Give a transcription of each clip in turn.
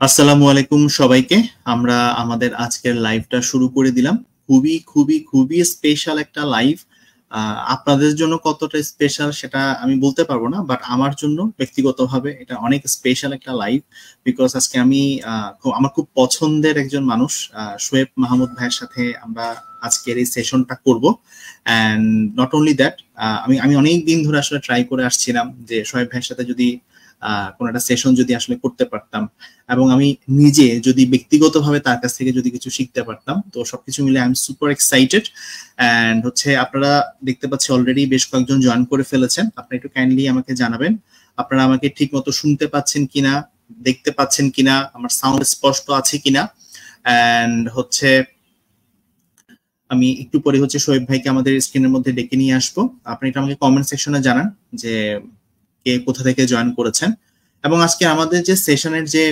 আসসালামু আলাইকুম সবাইকে। আমরা আমাদের আজকের লাইভটা শুরু করে দিলাম। খুবই খুবই খুবই স্পেশাল একটা লাইভ। আপনাদের জন্য কতটা স্পেশাল সেটা আমি বলতে পারবো না, বাট আমার জন্য ব্যক্তিগতভাবে এটা অনেক স্পেশাল একটা লাইভ। বিকজ আজকে আমি আমার খুব পছন্দের একজন মানুষ শোয়েব মাহমুদ ভাইয়ের সাথে আমরা আজকের এই সেশনটা করব। অ্যান্ড নট অনলি দ্যাট, আমি আমি অনেক দিন ধরে আসলে ট্রাই করে আসছিলাম যে শোয়েব ভাইয়ের সাথে যদি কোনো একটা সেশন যদি আসলে করতে পারতাম, এবং আমি নিজে যদি ব্যক্তিগতভাবে তার কাছ থেকে যদি কিছু শিখতে পারতাম, তো সবকিছু মিলে I am super excited. And আপনারা দেখতে পাচ্ছি অলরেডি বেশ কয়েকজন জয়েন করে ফেলেছেন। আপনি একটু কাইন্ডলি আমাকে জানাবেন আপনারা আমাকে ঠিক মতো শুনতে পাচ্ছেন কিনা, দেখতে পাচ্ছেন কিনা, আমার সাউন্ড স্পষ্ট আছে কিনা। অ্যান্ড আমি একটু পরে শোয়েব ভাইকে আমাদের স্ক্রিনের মধ্যে ডেকে নিয়ে আসবো। আপনি এটা আমাকে কমেন্ট সেকশনে জানান যে কে কোথা থেকে জয়েন করেছেন। এবং আজকে আমাদের যে সেশনের যে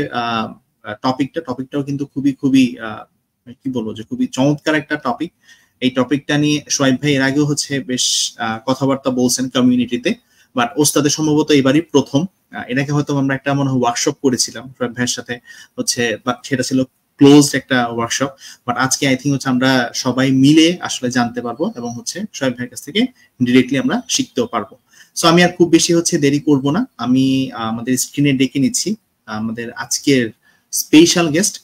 টপিকটাও কিন্তু খুবই খুবই কি বলবো যে খুবই চমৎকার একটা টপিক। এই টপিকটা নিয়ে শোয়েব ভাই এর আগেও বেশ কথাবার্তা বলছেন কমিউনিটিতে, বাট ওস্তাদের সম্ভবত এবারই প্রথম। এর আগে হয়তো আমরা একটা মনে হয় ওয়ার্কশপ করেছিলাম শোয়েব ভাইয়ের সাথে, বাট সেটা ছিল ক্লোজড একটা ওয়ার্কশপ। বাট আজকে আই থিঙ্ক আমরা সবাই মিলে আসলে জানতে পারবো, এবং শোয়েব ভাইয়ের কাছ থেকে ডিরেক্টলি আমরা শিখতেও পারবো। সো আমি আর খুব বেশি দেরি করব না, আমি আমাদের স্ক্রিনে ডেকে নিচ্ছি আমাদের আজকের স্পেশাল গেস্ট,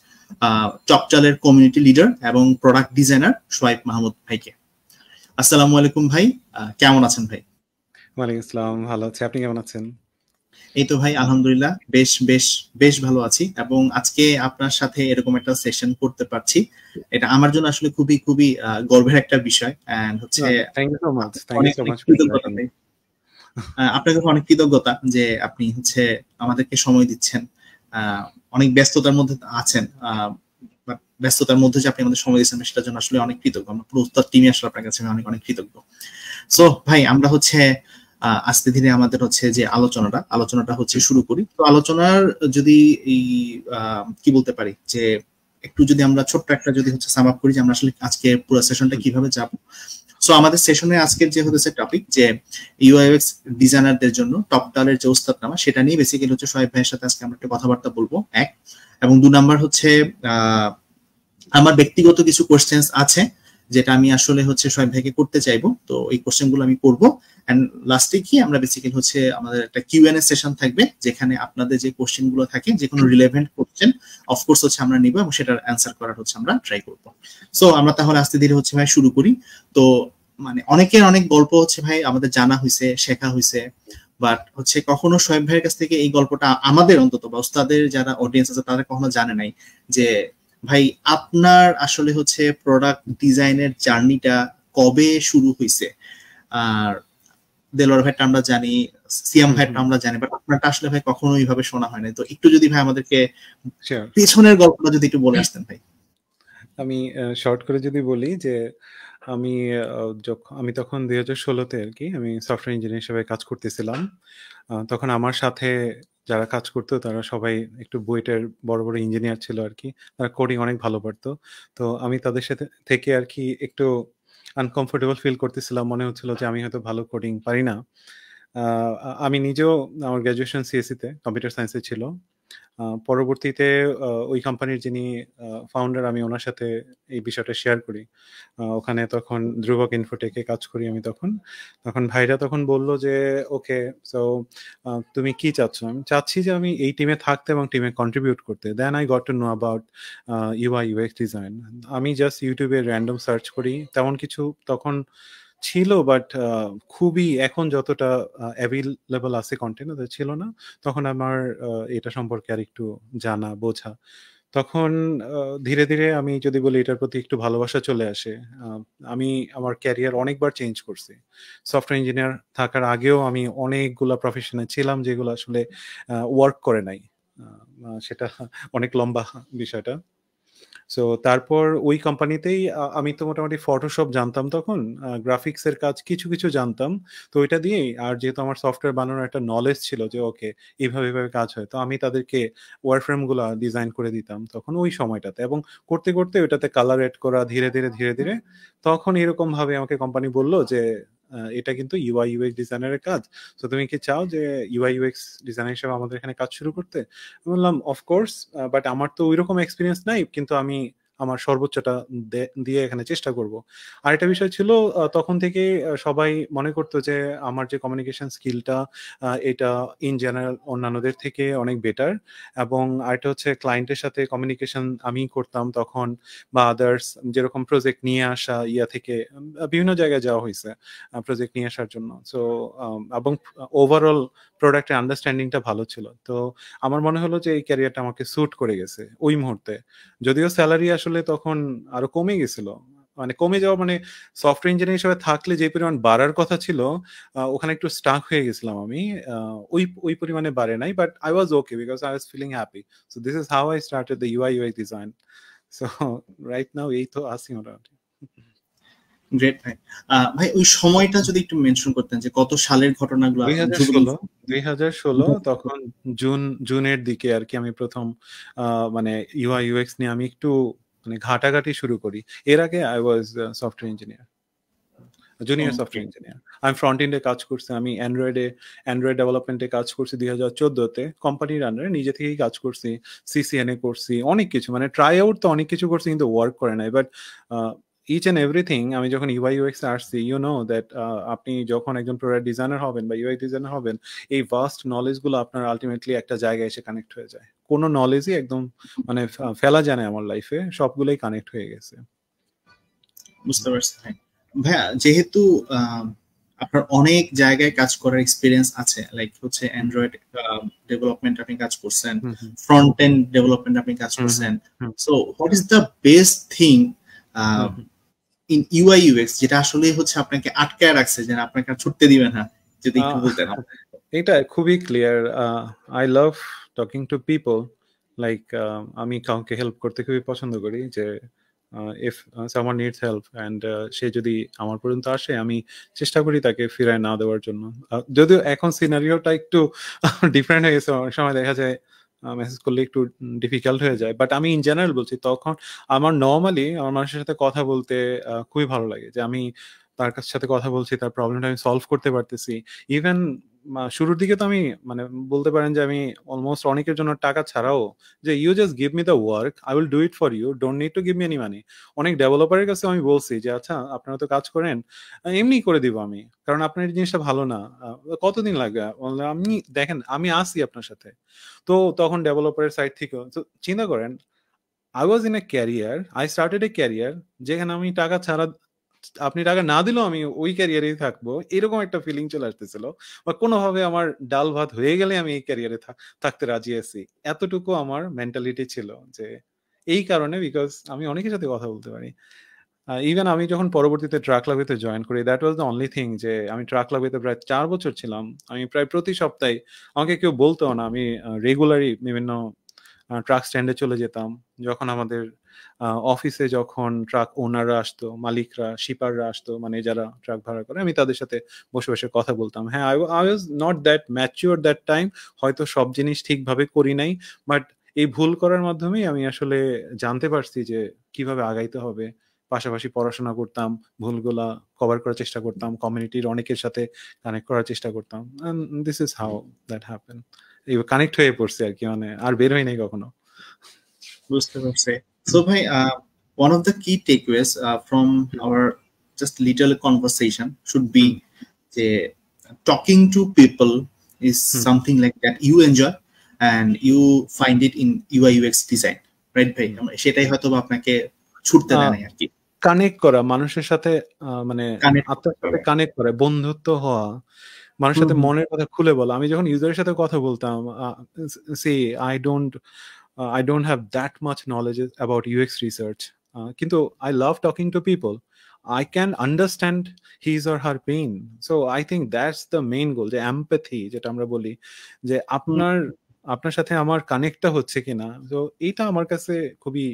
চপচালের কমিউনিটি লিডার এবং প্রোডাক্ট ডিজাইনার শোয়েব মাহমুদ ভাইকে। আসসালামু আলাইকুম ভাই, কেমন আছেন ভাই? ওয়ালাইকুম আসসালাম, ভালো আছি। আপনি কেমন আছেন? এই তো ভাই আলহামদুলিল্লাহ বেশ বেশ বেশ ভালো আছি, এবং আজকে আপনার সাথে এরকম একটা সেশন করতে পারছি, এটা আমার জন্য আসলে খুবই খুবই গর্বের একটা বিষয়। And thank you so much, thank you অনেক সো অনেক মাচ ফর কৃতজ্ঞতা ইনভাইটিং মি। ভাই। আপনাকে অনেক কৃতজ্ঞতা যে আপনি আমাদেরকে সময় দিচ্ছেন। অনেক ব্যস্ততার মধ্যে আছেন, but ব্যস্ততার মধ্যে যে আপনি আমাদের সময় দিচ্ছেন সেটার জন্য আসলে অনেক কৃতজ্ঞ। আমরা পুরো উস্তাদ টিমে আসলে আপনার কাছে আমি অনেক অনেক কৃতজ্ঞ। সো ভাই আমরা আস্তে ধীরে আমাদের যে আলোচনাটা শুরু করি। তো আলোচনার যদি এই কি বলতে পারি যে একটু যদি আমরা ছোট্ট একটা যদি সাম আপ করি যে আমরা আসলে আজকে পুরো সেশনটা কিভাবে যাব। সো আমাদের সেশনে আজকের যে টপিক যে ইউআইএক্স ডিজাইনারদের জন্য টপ টালের যে ওস্তাদনামা, সেটা নিয়ে বেসিক্যালি শোয়েব ভাইয়ের সাথে আজকে আমরা একটা কথাবার্তা বলবো, এক। এবং 2 নাম্বার আমার ব্যক্তিগত কিছু কোশ্চেন্স আছে যেটা আমি আসলে শোয়েব ভাইকে করতে চাইবো, তো এই কোশ্চেন গুলো আমি করবো। এন্ড লাস্টে কি আমরা বেসিক্যালি আমাদের একটা কিউএনএ সেশন থাকবে, যেখানে আপনাদের যে কোশ্চেন গুলো থাকে, যে কোনো রিলেভেন্ট কোশ্চেন অফকোর্স আমরা নিব এবং সেটার অ্যান্সার করার আমরা ট্রাই করবো। সো আমরা তাহলে আস্তে ধীরে ভাই শুরু করি। তো মানে অনেকের অনেক গল্প ভাই আমাদের জানা হয়েছে, শেখা হয়েছে, বাট কখনো শোয়েব ভাইয়ের কাছ থেকে এই গল্পটা আমাদের অন্তত বা ওস্তাদের যারা অডিয়েন্স আছে তারা কখনো জানে নাই যে ভাই আপনার আসলে প্রোডাক্ট ডিজাইনের জার্নিটা কবে শুরু হয়েছে। আর দেলোয়ার ভাইটা আমরা জানি, সিয়াম ভাইটা আমরা জানি, বাট আপনারটা আসলে ভাই কখনো এইভাবে শোনা হয় না। তো একটু যদি ভাই আমাদেরকে পেছনের গল্পটা যদি একটু বলে আসতেন ভাই। আমি শর্ট করে যদি বলি যে আমি আমি তখন 2016-তে আর কি আমি সফটওয়্যার ইঞ্জিনিয়ার হিসেবে কাজ করতেছিলাম। তখন আমার সাথে যারা কাজ করতো তারা সবাই একটু বুয়েটের বড় বড় ইঞ্জিনিয়ার ছিল আর কি, তারা কোডিং অনেক ভালো পারতো। তো আমি তাদের সাথে থেকে আর কি একটু আনকমফোর্টেবল ফিল করতেছিলাম, মনে হচ্ছিল যে আমি হয়তো ভালো কোডিং পারি না। আমি নিজেও আমার গ্র্যাজুয়েশন সিএসসি-তে কম্পিউটার সায়েন্সে ছিল। পরবর্তীতে ওই কোম্পানির যিনি ফাউন্ডার, আমি ওনার সাথে এই বিষয়টা শেয়ার করি। ওখানে তখন ধ্রুবক ইনফোটেকে কাজ করি আমি তখন। ভাইরা তখন বলল যে, "ওকে, সো তুমি কি চাচ্ছ?" আমি চাচ্ছি যে আমি এই টিমে থাকতে এবং টিমে কন্ট্রিবিউট করতে। Then I got to know about UI UX design. আমি জাস্ট ইউটিউবে র‍্যান্ডম সার্চ করি। তেমন কিছু তখন ছিল, বাট খুবই এখন যতটা অ্যাভেইলেবল আছে কনটেন্ট, ওদের ছিল না। তখন আমার এটা সম্পর্কে আরেকটু জানা বোঝা। তখন ধীরে ধীরে আমি যদি বলি এটার প্রতি একটু ভালোবাসা চলে আসে। আমি আমার ক্যারিয়ার অনেকবার চেঞ্জ করছি। সফটওয়্যার ইঞ্জিনিয়ার থাকার আগেও আমি অনেকগুলা প্রফেশনে ছিলাম যেগুলো আসলে ওয়ার্ক করে নাই। সেটা অনেক লম্বা বিষয়টা। সো তারপর ওই কোম্পানিতেই আমি তো মোটামুটি ফটোশপ জানতাম তখন, গ্রাফিক্সের কাজ কিছু কিছু জানতাম। তো ওইটা দিয়েই, আর যেহেতু আমার সফটওয়্যার বানানোর একটা নলেজ ছিল যে ওকে এইভাবে এইভাবে কাজ হয়, তো আমি তাদেরকে ওয়ারফ্রেমগুলো ডিজাইন করে দিতাম তখন ওই সময়টাতে, এবং করতে করতে ওইটাতে কালার এড করা ধীরে ধীরে ধীরে ধীরে তখন এরকম ভাবে আমাকে কোম্পানি বলল যে এটা কিন্তু ইউআই ইউএক্স ডিজাইনারের কাজ, তো তুমি কি চাও যে ইউআই ইউএক্স ডিজাইনার হিসেবে আমাদের এখানে কাজ শুরু করতে? আমি বললাম অফকোর্স, বাট আমার তো ওইরকম এক্সপিরিয়েন্স নাই, কিন্তু আমি আমার সর্বোচ্চটা দিয়ে এখানে চেষ্টা করব। আরেকটা বিষয় ছিল, তখন থেকে সবাই মনে করতো যে আমার যে কমিউনিকেশন স্কিলটা এটা ইন জেনারেল অন্যান্যদের থেকে অনেক বেটার, এবং আরেকটা হচ্ছে ক্লায়েন্টের সাথে কমিউনিকেশন আমি করতাম তখন, বা আদার্স যেরকম প্রজেক্ট নিয়ে আসা ইয়া থেকে বিভিন্ন জায়গায় যাওয়া হয়েছে প্রজেক্ট নিয়ে আসার জন্য। সো এবং ওভারঅল প্রোডাক্টের আন্ডারস্ট্যান্ডিংটা ভালো ছিল, তো আমার মনে হলো যে এই ক্যারিয়ারটা আমাকে স্যুট করে গেছে ওই মুহূর্তে। যদিও স্যালারি আসলে তখন আরো কমে গেছিল, মানে কমে যাওয়া মানে সফটওয়্যার ইঞ্জিনিয়ার হিসেবে থাকলে যে পরিমাণ বাড়ার কথা ছিল ওখানে একটু স্টাক হয়ে গেছিলাম আমি। ওই পরিমাণে বাড়ে নাই, but I was okay because I was feeling happy. So this is how I started the UI UX design. So right now এই তো আছি মোটামুটি। গ্রেট ভাই। ভাই ওই সময়টা যদি একটু মেনশন করতেন যে কত সালের ঘটনাগুলো 2016 তখন জুনের দিকে আর কি আমি প্রথম মানে ইউআই ইউএক্স নিয়ে আমি একটু মানে ঘাটাঘাটি শুরু করি। এর আগে I was software engineer, junior software engineer. আমি ফ্রন্ট এন্ডে কাজ করছি, আমি অ্যান্ড্রয়েড ডেভেলপমেন্টে কাজ করছি 2014-তে কোম্পানির আন্ডারে, নিজে থেকেই কাজ করছি, সিসিএনএ করছি, অনেক কিছু মানে ট্রাই আউট তো অনেক কিছু করছি, কিন্তু ওয়ার্ক করে নাই। বাট ইচ অ্যান্ড এভরিথিং আমি যখন ইউআই ইউএক্স আসছি, ইউ নো দ্যাট আপনি যখন একজন প্রোডাক্ট ডিজাইনার হবেন বা ইউআই ডিজাইনার হবেন, এই ভাস্ট নলেজগুলো আপনার আলটিমেটলি একটা জায়গায় এসে কানেক্ট হয়ে যায়। কোনো নলেজই একদম মানে ফেলা যায় না আমার লাইফে, সবগুলোই কানেক্ট হয়ে গেছে। বুঝতে পারছি ভাই। ভাইয়া যেহেতু আপনার অনেক জায়গায় কাজ করার এক্সপিরিয়েন্স আছে, লাইক হচ্ছে অ্যান্ড্রয়েড ডেভেলপমেন্ট আপনি কাজ করছেন, ফ্রন্ট এন্ড ডেভেলপমেন্ট আপনি কাজ করছেন, so what is the best thing in UI UX যেটা আসলে হচ্ছে আপনাকে আটকায় রাখছে, যেন আপনাকে ছুটতে দিবেন না, যদি একটু বলতেন। এটা খুবই clear, I love talking to people, like আমি কাউকে হেল্প করতে খুবই পছন্দ করি, যে if someone needs help and সে যদি আমার পর্যন্ত আসে আমি চেষ্টা করি তাকে ফিরায় না দেওয়ার জন্য। যদিও এখন সিনারিওটা একটু ডিফারেন্ট হয়ে গেছে, অনেক সময় দেখা যায় মেসেজ করলে একটু ডিফিকাল্ট হয়ে যায়, বাট আমি ইন জেনারেল বলছি, তখন আমার নর্মালি আমার মানুষের সাথে কথা বলতে খুবই ভালো লাগে, যে আমি তার সাথে কথা বলছি, তার প্রবলেমটা আমি সলভ করতে পারতেছি। ইভেন শুরুর দিকে তো আমি মানে বলতে পারেন যে আমি অলমোস্ট অনেকের জন্য টাকা ছাড়াও, যে you just give me the work, I will do it for you, don't need to give me any money. অনেক ডেভেলপারের কাছে আমি বলছি যে আচ্ছা আপনারা তো কাজ করেন, এমনি করে দিব আমি, কারণ আপনার এই জিনিসটা ভালো না, কতদিন লাগবে, আমি দেখেন আমি আসি আপনার সাথে। তো তখন ডেভেলপারের সাইড থেকেও চিন্তা করেন, I was in a career, I started a career যেখানে আমি টাকা ছাড়া, আপনি টাকা না দিলেও আমি ওই ক্যারিয়ারেই থাকবো, এরকম একটা ফিলিং চলে আসতেছিল, বা কোনোভাবে আমার ডাল ভাত হয়ে গেলে আমি এই ক্যারিয়ারে থাকতে রাজি আছি, এতটুকু আমার মেন্টালিটি ছিল। যে এই কারণে, বিকজ আমি অনেকের সাথে কথা বলতে পারি। ইভেন আমি যখন পরবর্তীতে ট্রাক লাভিতে জয়েন করি, that was the only thing, যে আমি ট্রাক লাভিতে প্রায় 4 বছর ছিলাম। আমি প্রায় প্রতি সপ্তাহে, আমাকে কেউ বলতো না, আমি রেগুলারই বিভিন্ন ট্রাক স্ট্যান্ডে চলে যেতাম। যখন আমাদের অফিসে যখন ট্রাক ওনাররা আসতো, মালিকরা, শিপাররা আসতো, মানে যারা ট্রাক ভাড়া করে, আমি তাদের সাথে বসে বসে কথা বলতাম। হ্যাঁ, I was not that mature that time, হয়তো সব জিনিস ঠিকভাবে করি নাই, বাট এই ভুল করার মাধ্যমেই আমি আসলে জানতে পারছি যে কিভাবে আগাইতে হবে। পাশাপাশি পড়াশোনা করতাম, ভুলগুলা কভার করার চেষ্টা করতাম, কমিউনিটির অনেকের সাথে কানেক্ট করার চেষ্টা করতাম, this is how that happen. এই কানেক্ট হয়ে পড়ছে আর কি, মানে আর বের হয় নাই কখনো। বুঝতে পারছি। সো ভাই, one of the key takeaways from our just little conversation should be যে talking to people is something like that you enjoy and you find it in UI UX design, right ভাই? সেটাই হয়তো আপনাকে ছুটতে দেয় না আর কি, কানেক্ট করা মানুষের সাথে, মানে আত্মার সাথে কানেক্ট করা, বন্ধুত্ব হওয়া, মানুষের সাথে মনের কথা খুলে বলা। আমি যখন ইউজারের সাথে কথা বলতাম, C I don't have that much knowledge about UX research, কিন্তু I love talking to people. I can understand his or her pain. So I think that's the main goal, যে empathy যেটা আমরা বলি, যে আপনার সাথে আমার কানেক্টটা হচ্ছে কিনা। তো এইটা আমার কাছে খুবই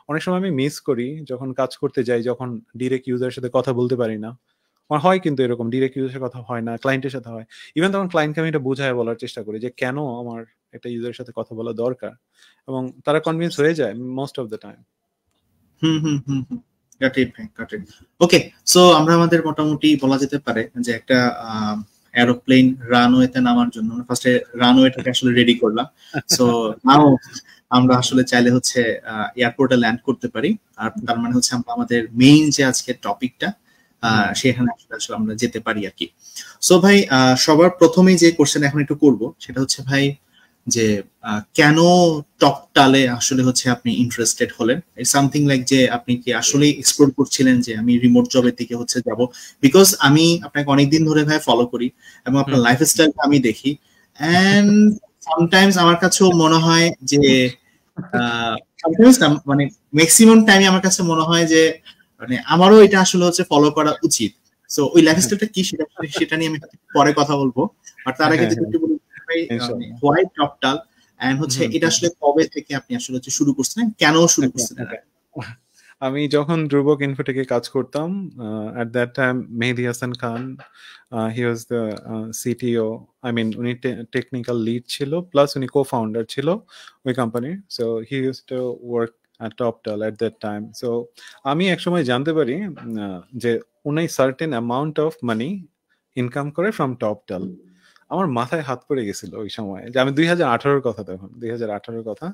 অনেক সময় আমি মিস করি যখন কাজ করতে যাই, যখন ডিরেক্ট ইউজারের সাথে কথা বলতে পারি না। আমার হয় কিন্তু এরকম ডিরেক্ট ইউজারের কথা হয় না, ক্লায়েন্টের সাথে হয়। ইভেন তখন ক্লায়েন্টকে আমি এটা বুঝায় বলার চেষ্টা করি যে কেন আমার একটা ইউজারের সাথে কথা বলা দরকার, এবং তারা কনভিন্স হয়ে যায় মোস্ট অফ দ্য টাইম। কাটেড ভাই, কাটেড। ওকে, সো আমরা আমাদের মোটামুটি বলা যেতে পারে যে একটা এরোপ্লেন রানওয়েতে নামার জন্য ফার্স্টে রানওয়েটাকে আসলে রেডি করলাম। সো নাও আমরা আসলে চাইলে হচ্ছে এয়ারপোর্টে ল্যান্ড করতে পারি। আর তার মানে হচ্ছে আমরা আমাদের মেইন যে আজকের টপিকটা সেখানে আসলে আমরা যেতে পারি আর কি। সো ভাই, সবার প্রথমেই যে কোশ্চেন এখন একটু করব সেটা হচ্ছে ভাই যে কেন টপটালে আসলে হচ্ছে আপনি ইন্টারেস্টেড হলেন? সামথিং লাইক যে আপনি কি আসলে এক্সপ্লোর করছিলেন যে আমি রিমোট জবের দিকে হচ্ছে যাব? বিকজ আমি আপনাকে অনেকদিন ধরে ভাই ফলো করি এবং আপনার লাইফস্টাইলটা আমি দেখি, এন্ড সামটাইমস আমার কাছেও মনে হয় যে সামটাইমস না, মানে ম্যাক্সিমাম টাইমে আমার কাছে মনে হয় যে মানে আমারও এটা আসলে হচ্ছে ফলো করা উচিত। সো ওই লাইফস্টাইলটা কি সেটা নিয়ে আমি পরে কথা বলবো, আর তার আগে যদি একটু বলি হোয়াই টপটাল, এন্ড হচ্ছে এটা আসলে কবে থেকে আপনি আসলে হচ্ছে শুরু করছেন, কেন শুরু করছেন? আমি যখন ধ্রুবক ইনফোটেকে কাজ করতাম, at that time Mehedi Hasan Khan, he was the CTO, I mean উনি টেকনিক্যাল লিড ছিল, প্লাস উনি কো-ফাউন্ডার ছিল ওই কোম্পানির। So he used to work at TopTal at that time. So আমি একসময় জানতে পারি যে উনি certain amount of money income করে ফ্রম TopTal। আমার মাথায় হাত পড়ে গেছিল ওই সময়, যে আমি 2018 কথা, তখন 2018 কথা,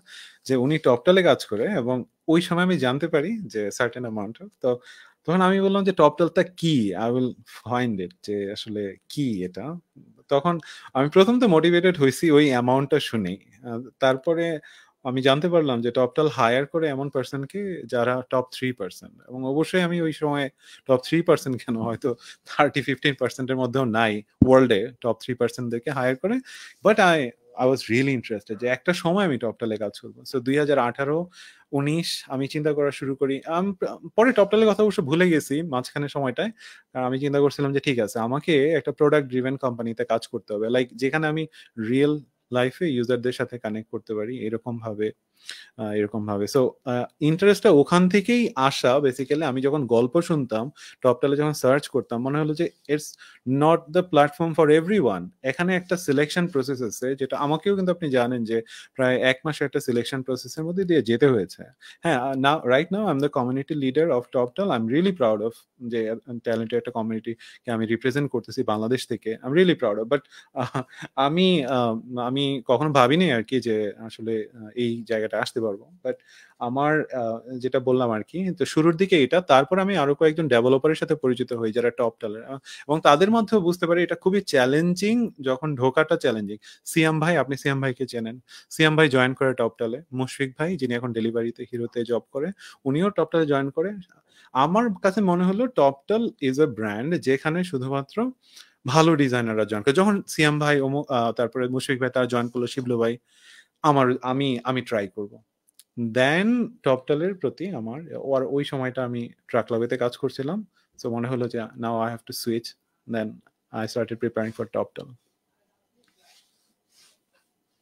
যে উনি টপটালে কাজ করে এবং ওই সময় আমি জানতে পারি যে সার্টেন অ্যামাউন্ট। তো তখন আমি বললাম যে টপটালটা কি, আই উইল ফাইন্ড ইট, যে আসলে কি এটা। তখন আমি প্রথম তো মোটিভেটেড হয়েছি ওই অ্যামাউন্টটা শুনেই। তারপরে আমি জানতে পারলাম যে টপটাল হায়ার করে এমন পার্সনকে যারা টপ 3%, এবং অবশ্যই আমি ওই সময় টপ 3% কেন, হয়তো 30-15%-এর মধ্যেও নাই ওয়ার্ল্ডে টপ 3%-দেরকে হায়ার করে। But I was really interested যে একটা সময় আমি টপটালে কাজ করবো। সো 2018-19 আমি চিন্তা করা শুরু করি। পরে টপটালের কথা অবশ্য ভুলে গেছি মাঝখানে সময়টায়। আমি চিন্তা করছিলাম যে ঠিক আছে, আমাকে একটা প্রোডাক্ট ড্রিভেন কোম্পানিতে কাজ করতে হবে, লাইক যেখানে আমি রিয়েল লাইফে ইউজারদের সাথে কানেক্ট করতে পারি, এরকম ভাবে। সো ইন্টারেস্টটা ওখান থেকেই আসা বেসিক্যালি। আমি যখন গল্প শুনতাম, টপটালে যখন সার্চ করতাম, মনে হলো যে it's not the platform for everyone. এখানে একটা সিলেকশন প্রসেস আছে, যেটা আমাকেও কিন্তু আপনি জানেন যে প্রায় 1 মাসে একটা সিলেকশন প্রসেসের মধ্যে দিয়ে যেতে হয়েছে। হ্যাঁ, now right now I am the community leader of Toptal. I am really proud of যে ট্যালেন্টেড একটা কমিউনিটিকে আমি রিপ্রেজেন্ট করতেছি বাংলাদেশ থেকে। I am really proud of. But আমি আমি কখনো ভাবিনি আর কি যে আসলে এই জায়গাটা আসতে পারবো। বাট আমার যেটা বললাম আর কি, তো শুরুর দিকে এটা, তারপর আমি আরো কয়েকজন ডেভেলপারের সাথে পরিচিত হই যারা টপটালের, এবং তাদের মধ্যেও বুঝতে পারি এটা খুবই চ্যালেঞ্জিং, যখন ঢোকাটা চ্যালেঞ্জিং। সিয়াম ভাই, আপনি সিয়াম ভাইকে চেনেন, সিয়াম ভাই জয়েন করে টপটালে। মুশফিক ভাই, যিনি এখন ডেলিভারিতে হিরোতে জব করে, উনিও টপটালে জয়েন করে। আমার কাছে মনে হলো টপটাল ইজ এ ব্র্যান্ড যেখানে শুধুমাত্র ভালো ডিজাইনাররা জয়েন করে। যখন সিয়াম ভাই তারপরে মুশফিক ভাই তারা জয়েন করলো, শিবলু ভাই, আমি ট্রাই করব। দেন টপটালের প্রতি আমার, আর ওই সময়টা আমি ট্রাক লাভেতে কাজ করছিলাম। সো মনে হলো যে now I have to switch. Then I started preparing for Toptal.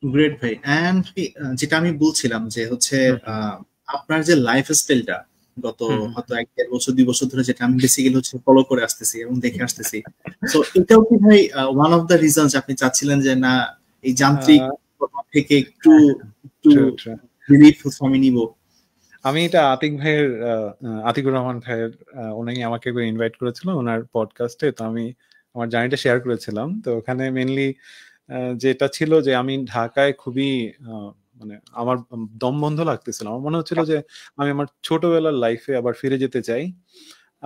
Great ভাই। এন্ড যেটা আমি বলছিলাম যে হচ্ছে আপনার যে লাইফ স্টাইলটা গত হয়তো 1-1.5 বছর 2 বছর ধরে, যেটা আমি বেসিক্যালি হচ্ছে ফলো করে আসতেছি এবং দেখে আসতেছি, তো এটাও কি ভাই ওয়ান অফ দ্য রিজনস আপনি চাচ্ছিলেন যে না এই যান্ত্রিক থেকে একটু রিলিফ আমি নিব? আমি এটা আতিকুর রহমান ভাইয়ের, উনি আমাকে ইনভাইট করেছিল ওনার পডকাস্টে, তো আমি আমার জার্নিটা শেয়ার করেছিলাম। তো ওখানে মেইনলি যেটা ছিল যে আমি ঢাকায় খুবই মানে আমার দম বন্ধ লাগতেছিল। আমার মনে হচ্ছিল যে আমি আমার ছোটবেলার লাইফে আবার ফিরে যেতে চাই,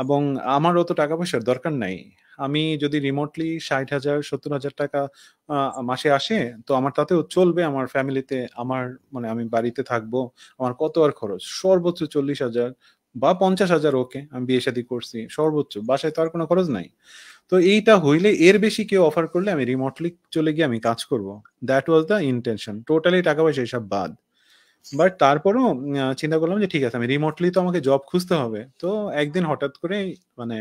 এবং আমার অত টাকা পয়সার দরকার নাই। আমি যদি রিমোটলি 60,000-70,000 টাকা মাসে আসে, তো আমার তাতেও চলবে। আমার ফ্যামিলিতে, আমার মানে আমি বাড়িতে থাকবো, আমার কত আর খরচ, সর্বোচ্চ 40,000 বা 50,000। ওকে, আমি বিয়ে শাদী করছি, সর্বোচ্চ, বাসায় তো আর কোনো খরচ নাই। তো এইটা হইলে, এর বেশি কেউ অফার করলে আমি রিমোটলি চলে গিয়ে আমি কাজ করব। That was the intention, totally টাকা পয়সা এসব বাদ। বাট তারপরেও চিন্তা করলাম যে ঠিক আছে, আমি রিমোটলি তো আমাকে জব খুঁজতে হবে। তো একদিন হঠাৎ করে মানে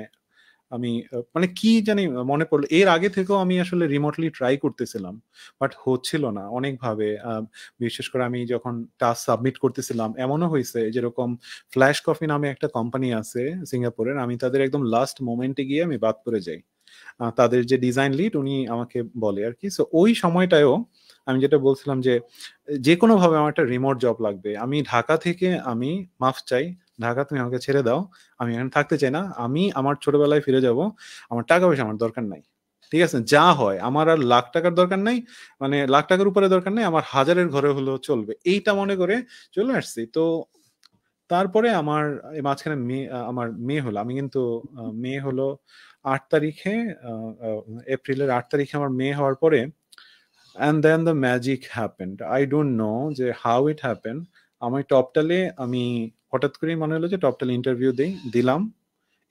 আমি মানে কি জানি মনে পড়লো, এর আগে থেকেও আমি আসলে রিমোটলি ট্রাই করতেছিলাম, বাট হচ্ছিল না অনেকভাবে। বিশেষ করে আমি যখন টাস্ক সাবমিট করতেছিলাম, এমনও হয়েছে যেরকম ফ্ল্যাশ কফি নামে একটা কোম্পানি আছে সিঙ্গাপুরের, আমি তাদের একদম লাস্ট মোমেন্টে গিয়ে আমি বাদ পড়ে যাই। তাদের যে ডিজাইন লিড উনি আমাকে বলে আর কি। সো ওই সময়টায়ও আমি যেটা বলছিলাম যে যে কোনো ভাবে আমার একটা রিমোট জব লাগবে। আমি ঢাকা থেকে, আমি মাফ চাই, ঢাকা, তুমি আমাকে ছেড়ে দাও, আমি এখানে থাকতে চাই না, আমি আমার ছোটবেলায় ফিরে যাব, আমার টাকা পয়সা আমার দরকার নাই, ঠিক আছে, যা হয়, আমার আর লাখ টাকার দরকার নাই, মানে লাখ টাকার উপরে দরকার নেই, আমার হাজারের ঘরে হলেও চলবে, এইটা মনে করে চলে আসছি। তো তারপরে আমার এই মাঝখানে আমার মেয়ে হলো, আমি কিন্তু মেয়ে হলো 8 তারিখে, এপ্রিলের 8 তারিখে আমার মেয়ে হওয়ার পরে, and then the magic happened. I don't know যে how it happened. আমি টপটালে আমি হঠাৎ করেই মনে হলো যে টপটালে ইন্টারভিউ দিলাম।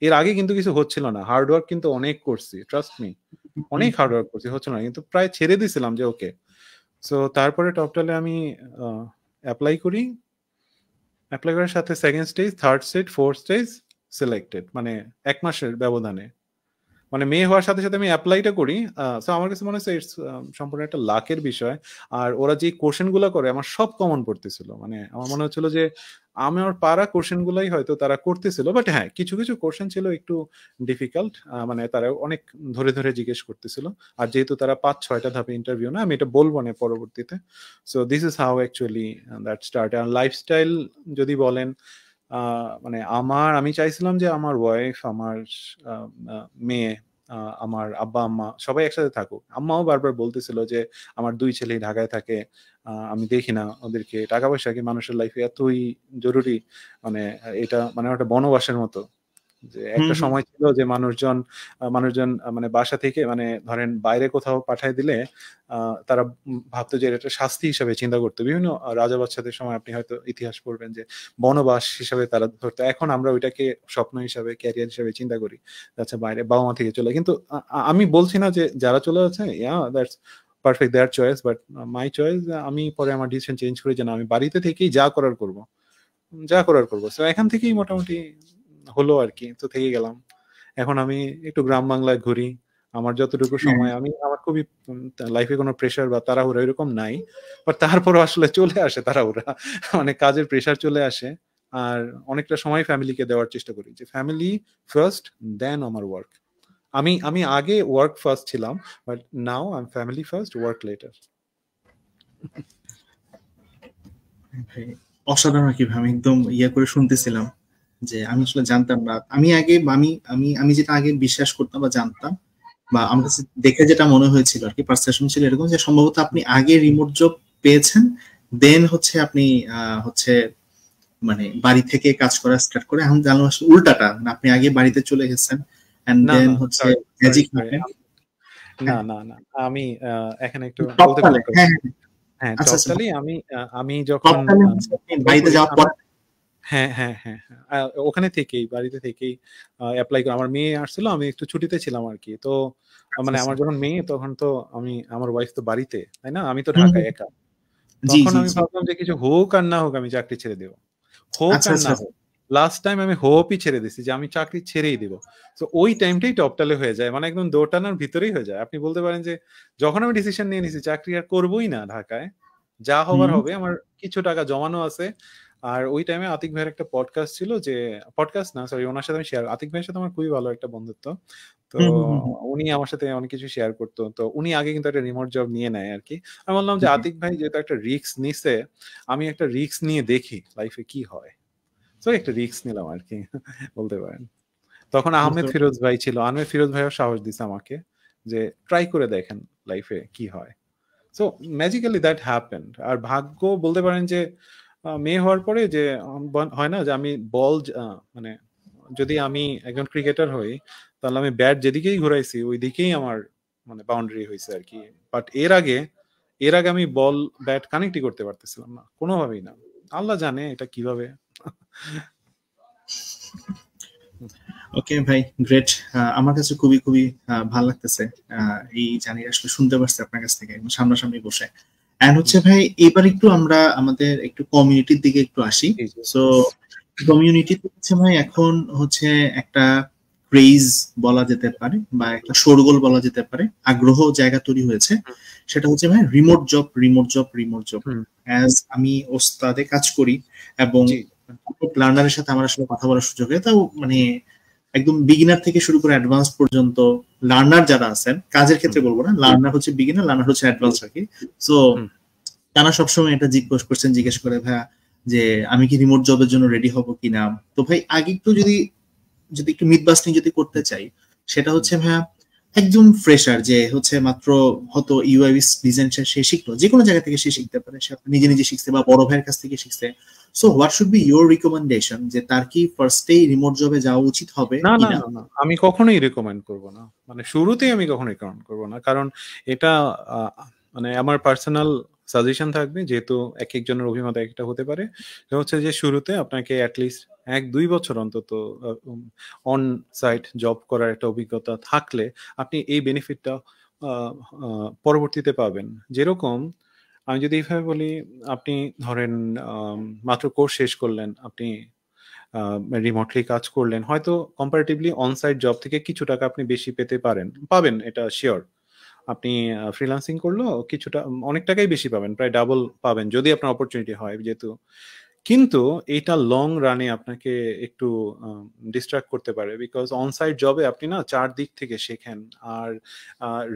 এর আগে কিন্তু কিছু হচ্ছিল না, হার্ডওয়ার্ক কিন্তু অনেক করছি, ট্রাস্ট মি, অনেক হার্ডওয়ার্ক করছি, হচ্ছিল না, কিন্তু প্রায় ছেড়ে দিছিলাম যে ওকে। সো তারপরে টপটালে আমি অ্যাপ্লাই করি, অ্যাপ্লাই করার সাথে second stage, third stage, fourth stage selected, মানে 1 মাসের ব্যবধানে, মানে মেয়ে হওয়ার সাথে সাথে আমি অ্যাপ্লাইটা করি। সো আমার কাছে মনে হচ্ছে ইটস সম্পূর্ণ একটা লাকের বিষয়। আর ওরা যে কোশ্চেন গুলো করে আমার সব কমন পড়তেছিল, মানে আমার মনে হচ্ছিল যে আমার পারা কোশ্চেন গুলাই হয়তো তারা করতেছিল, বাট হ্যাঁ কিছু কিছু কোশ্চেন ছিল একটু ডিফিকাল্ট, মানে তারা অনেক ধরে ধরে জিজ্ঞেস করতেছিল। আর যেহেতু তারা 5-6টা ধাপে ইন্টারভিউ, না আমি এটা বলবো না পরবর্তীতে। So this is how actually that start. আর লাইফস্টাইল যদি বলেন, মানে আমি চাইছিলাম যে আমার ওয়াইফ, আমার মেয়ে, আমার আব্বা আম্মা সবাই একসাথে থাকুক। আম্মাও বারবার বলতেছিল যে আমার 2 ছেলে ঢাকায় থাকে, আমি দেখি না ওদেরকে, টাকা পয়সা কি মানুষের লাইফে এতই জরুরি, মানে এটা মানে একটা বনবাসের মতো। যে একটা সময় ছিল যে মানুষজন মানে বাসা থেকে, মানে ধরেন বাইরে কোথাও পাঠায় দিলে তারা ভাবতো যে এটা শাস্তি হিসাবে চিন্তা করতো। বিভিন্ন রাজা বাদশাদের সময় আপনি হয়তো ইতিহাস পড়বেন যে বনবাস হিসাবে তারা ধরতো। এখন আমরা ওইটাকে স্বপ্ন হিসাবে, ক্যারিয়ার হিসাবে চিন্তা করি, আচ্ছা বাইরে বাবা মা থেকে চলে। কিন্তু আমি বলছি না যে যারা চলে যাচ্ছে that's perfect, there choice, but my choice, আমি পরে আমার ডিসিশন চেঞ্জ করি যে না, আমি বাড়িতে থেকেই যা করার করবো। তো এখান থেকেই মোটামুটি হলো আর কি, তো থেকে গেলাম। এখন আমি একটু গ্রাম বাংলায় ঘুরি, আমার যতটুকু সময়, আমার খুবই লাইফে কোনো প্রেশার বা তাড়াহুড়া এরকম নাই, বাট তারপরও আসলে চলে আসে তাড়াহুড়া, মানে কাজের প্রেশার চলে আসে। আর অনেকটা সময় ফ্যামিলিকে দেওয়ার চেষ্টা করি, যে ফ্যামিলি ফার্স্ট, দেন আমার ওয়ার্ক। আমি আগে ওয়ার্ক ফার্স্ট ছিলাম, but now I M family first, work letter. অসাধারণ কি, আমি একদম করে শুনতেছিলাম যে আমি আসলে জানতাম না। আমি আগে আমি আমি আমি যেটা আগে বিশ্বাস করতাম বা জানতাম, বা আমার কাছে দেখে যেটা মনে হয়েছিল আর কি, পারসেপশন ছিল এরকম যে সম্ভবত আপনি আগে রিমোট জব পেয়েছেন, দেন হচ্ছে আপনি হচ্ছে মানে বাড়ি থেকে কাজ করা স্টার্ট করে। এখন জানলাম আসলে উল্টাটা, মানে আপনি আগে বাড়িতে চলে গেছেন এন্ড দেন হচ্ছে ম্যাজিক হ্যাপেন। না আমি এখানে একটু বলতে পারি। হ্যাঁ, টপটালি আমি যখন বাড়িতে যাওয়ার পর, হ্যাঁ ওখানে থেকেই, বাড়িতে থেকেই অ্যাপ্লাই করে। আমার মেয়ে আসছিল, আমি একটু ছুটিতে ছিলাম আর কি। তো মানে আমার যখন মেয়ে, তখন তো আমার ওয়াইফ তো বাড়িতে, তাই না, আমি তো ঢাকায় একা। তখন আমি ভাবলাম যে কিছু হোক আর না হোক আমি চাকরি ছেড়ে দেবো, হোক আর না হোক। লাস্ট টাইম আমি হোপই ছেড়ে দিছি যে আমি চাকরি ছেড়েই দিব। তো ওই টাইমটাই টপটালে হয়ে যায়, মানে একদম দোটানার ভিতরেই হয়ে যায়। আপনি বলতে পারেন যে যখন আমি ডিসিশন নিয়ে নিছি চাকরি আর করবোই না ঢাকায়, যা হবার হবে, আমার কিছু টাকা জমানো আছে। আর ওই টাইমে আতিক ভাইয়ের একটা পডকাস্ট ছিল, যে পডকাস্ট না সরি, ওনার সাথে আমি শেয়ার, আতিক ভাইয়ের সাথে আমার খুবই ভালো একটা বন্ধুত্ব। তো উনি আমার সাথে অনেক কিছু শেয়ার করতো। তো উনি আগে কিন্তু একটা রিমোট জব নিয়ে নেয় আর কি। আমি বললাম যে আতিক ভাই যেহেতু একটা রিস্ক নিছে, আমি একটা রিস্ক নিয়ে দেখি লাইফে কি হয়। তো একটা রিস্ক নিলাম আর কি, বলতে পারেন। তখন আহমেদ ফিরোজ ভাই ছিল, আহমেদ ফিরোজ ভাইও সাহস দিছে আমাকে যে ট্রাই করে দেখেন লাইফে কি হয়। So magically that happened. আর ভাগ্য বলতে পারেন যে মেয়ে হওয়ার পরে যে হয় না যে আমি বল, মানে যদি আমি একজন ক্রিকেটার হই, তাহলে আমি ব্যাট যেদিকেই ঘুরাইছি ওই দিকেই আমার মানে বাউন্ডারি হয়েছে আর কি। বাট এর আগে আমি বল ব্যাট কানেক্টই করতে পারতেছিলাম না, কোনোভাবেই না। আল্লাহ জানে এটা কিভাবে। ওকে ভাই, গ্রেট। আমার কাছে খুবই খুবই ভালো লাগতেছে এই জানি আসলে শুনতে পারছি আপনার কাছ থেকে সামনাসামনি বসে। এন্ড হচ্ছে ভাই, এবার একটু আমরা আমাদের একটু কমিউনিটির দিকে একটু আসি। সো কমিউনিটিতে হচ্ছে ভাই এখন হচ্ছে একটা ক্রেজ বলা যেতে পারে, বা একটা শোরগোল বলা যেতে পারে, আগ্রহ জায়গা তৈরি হয়েছে। সেটা হচ্ছে ভাই রিমোট জব। অ্যাজ আমি ওস্তাদে কাজ করি এবং লার্নারের সাথে আমার আসলে কথা বলার সুযোগ হয়, তাও মানে একদম বিগিনার থেকে শুরু করে অ্যাডভান্স পর্যন্ত লার্নার যারা আছেন, কাজের ক্ষেত্রে বলবো না, লার্নার হচ্ছে বিগিনার, লার্নার হচ্ছে অ্যাডভান্স আর কি। সো তারা সবসময় এটা জিজ্ঞেস করে ভাইয়া যে আমি কি রিমোট জবের জন্য রেডি হব কিনা। তো ভাই আগে একটু যদি একটু মিথ বাস্টিং যদি করতে চাই, সেটা হচ্ছে ভাইয়া একদম ফ্রেশার যে হচ্ছে মাত্র হয়তো ইউআই ডিজাইন সে শিখলো, যে কোনো জায়গা থেকে সে শিখতে পারে, সে নিজে নিজে শিখছে বা বড় ভাইয়ের কাছ থেকে শিখছে। So what should be your recommendation, যে তার কি ফার্স্টেই রিমোট জবে যাওয়া উচিত হবে না না কিনা? না না, আমি কখনোই রেকমেন্ড করব না, মানে শুরুতেই আমি কখনোই রেকমেন্ড করব না, কারণ এটা মানে আমার পার্সোনাল সাজেশন থাকবে, যেহেতু এক একজনের অভিমত একটা হতে পারে। সেটা হচ্ছে যে শুরুতে আপনাকে অ্যাটলিস্ট 1-2 বছর অন্তত অন সাইট জব করার একটা অভিজ্ঞতা থাকলে আপনি এই বেনিফিটটা পরবর্তীতে পাবেন। যেরকম আমি যদি এইভাবে বলি, আপনি ধরেন মাত্র কোর্স শেষ করলেন, আপনি রিমোটলি কাজ করলেন, হয়তো কম্পারেটিভলি অনসাইট জব থেকে কিছু টাকা আপনি বেশি পাবেন, এটা শিওর। আপনি ফ্রিল্যান্সিং করলেও কিছুটা অনেক টাকাই বেশি পাবেন, প্রায় ডাবল পাবেন যদি আপনার অপরচুনিটি হয়, যেহেতু। কিন্তু এটা লং রানে আপনাকে একটু ডিস্ট্রাক্ট করতে পারে, বিকজ অনসাইট জবে আপনি না 4 দিক থেকে শেখেন। আর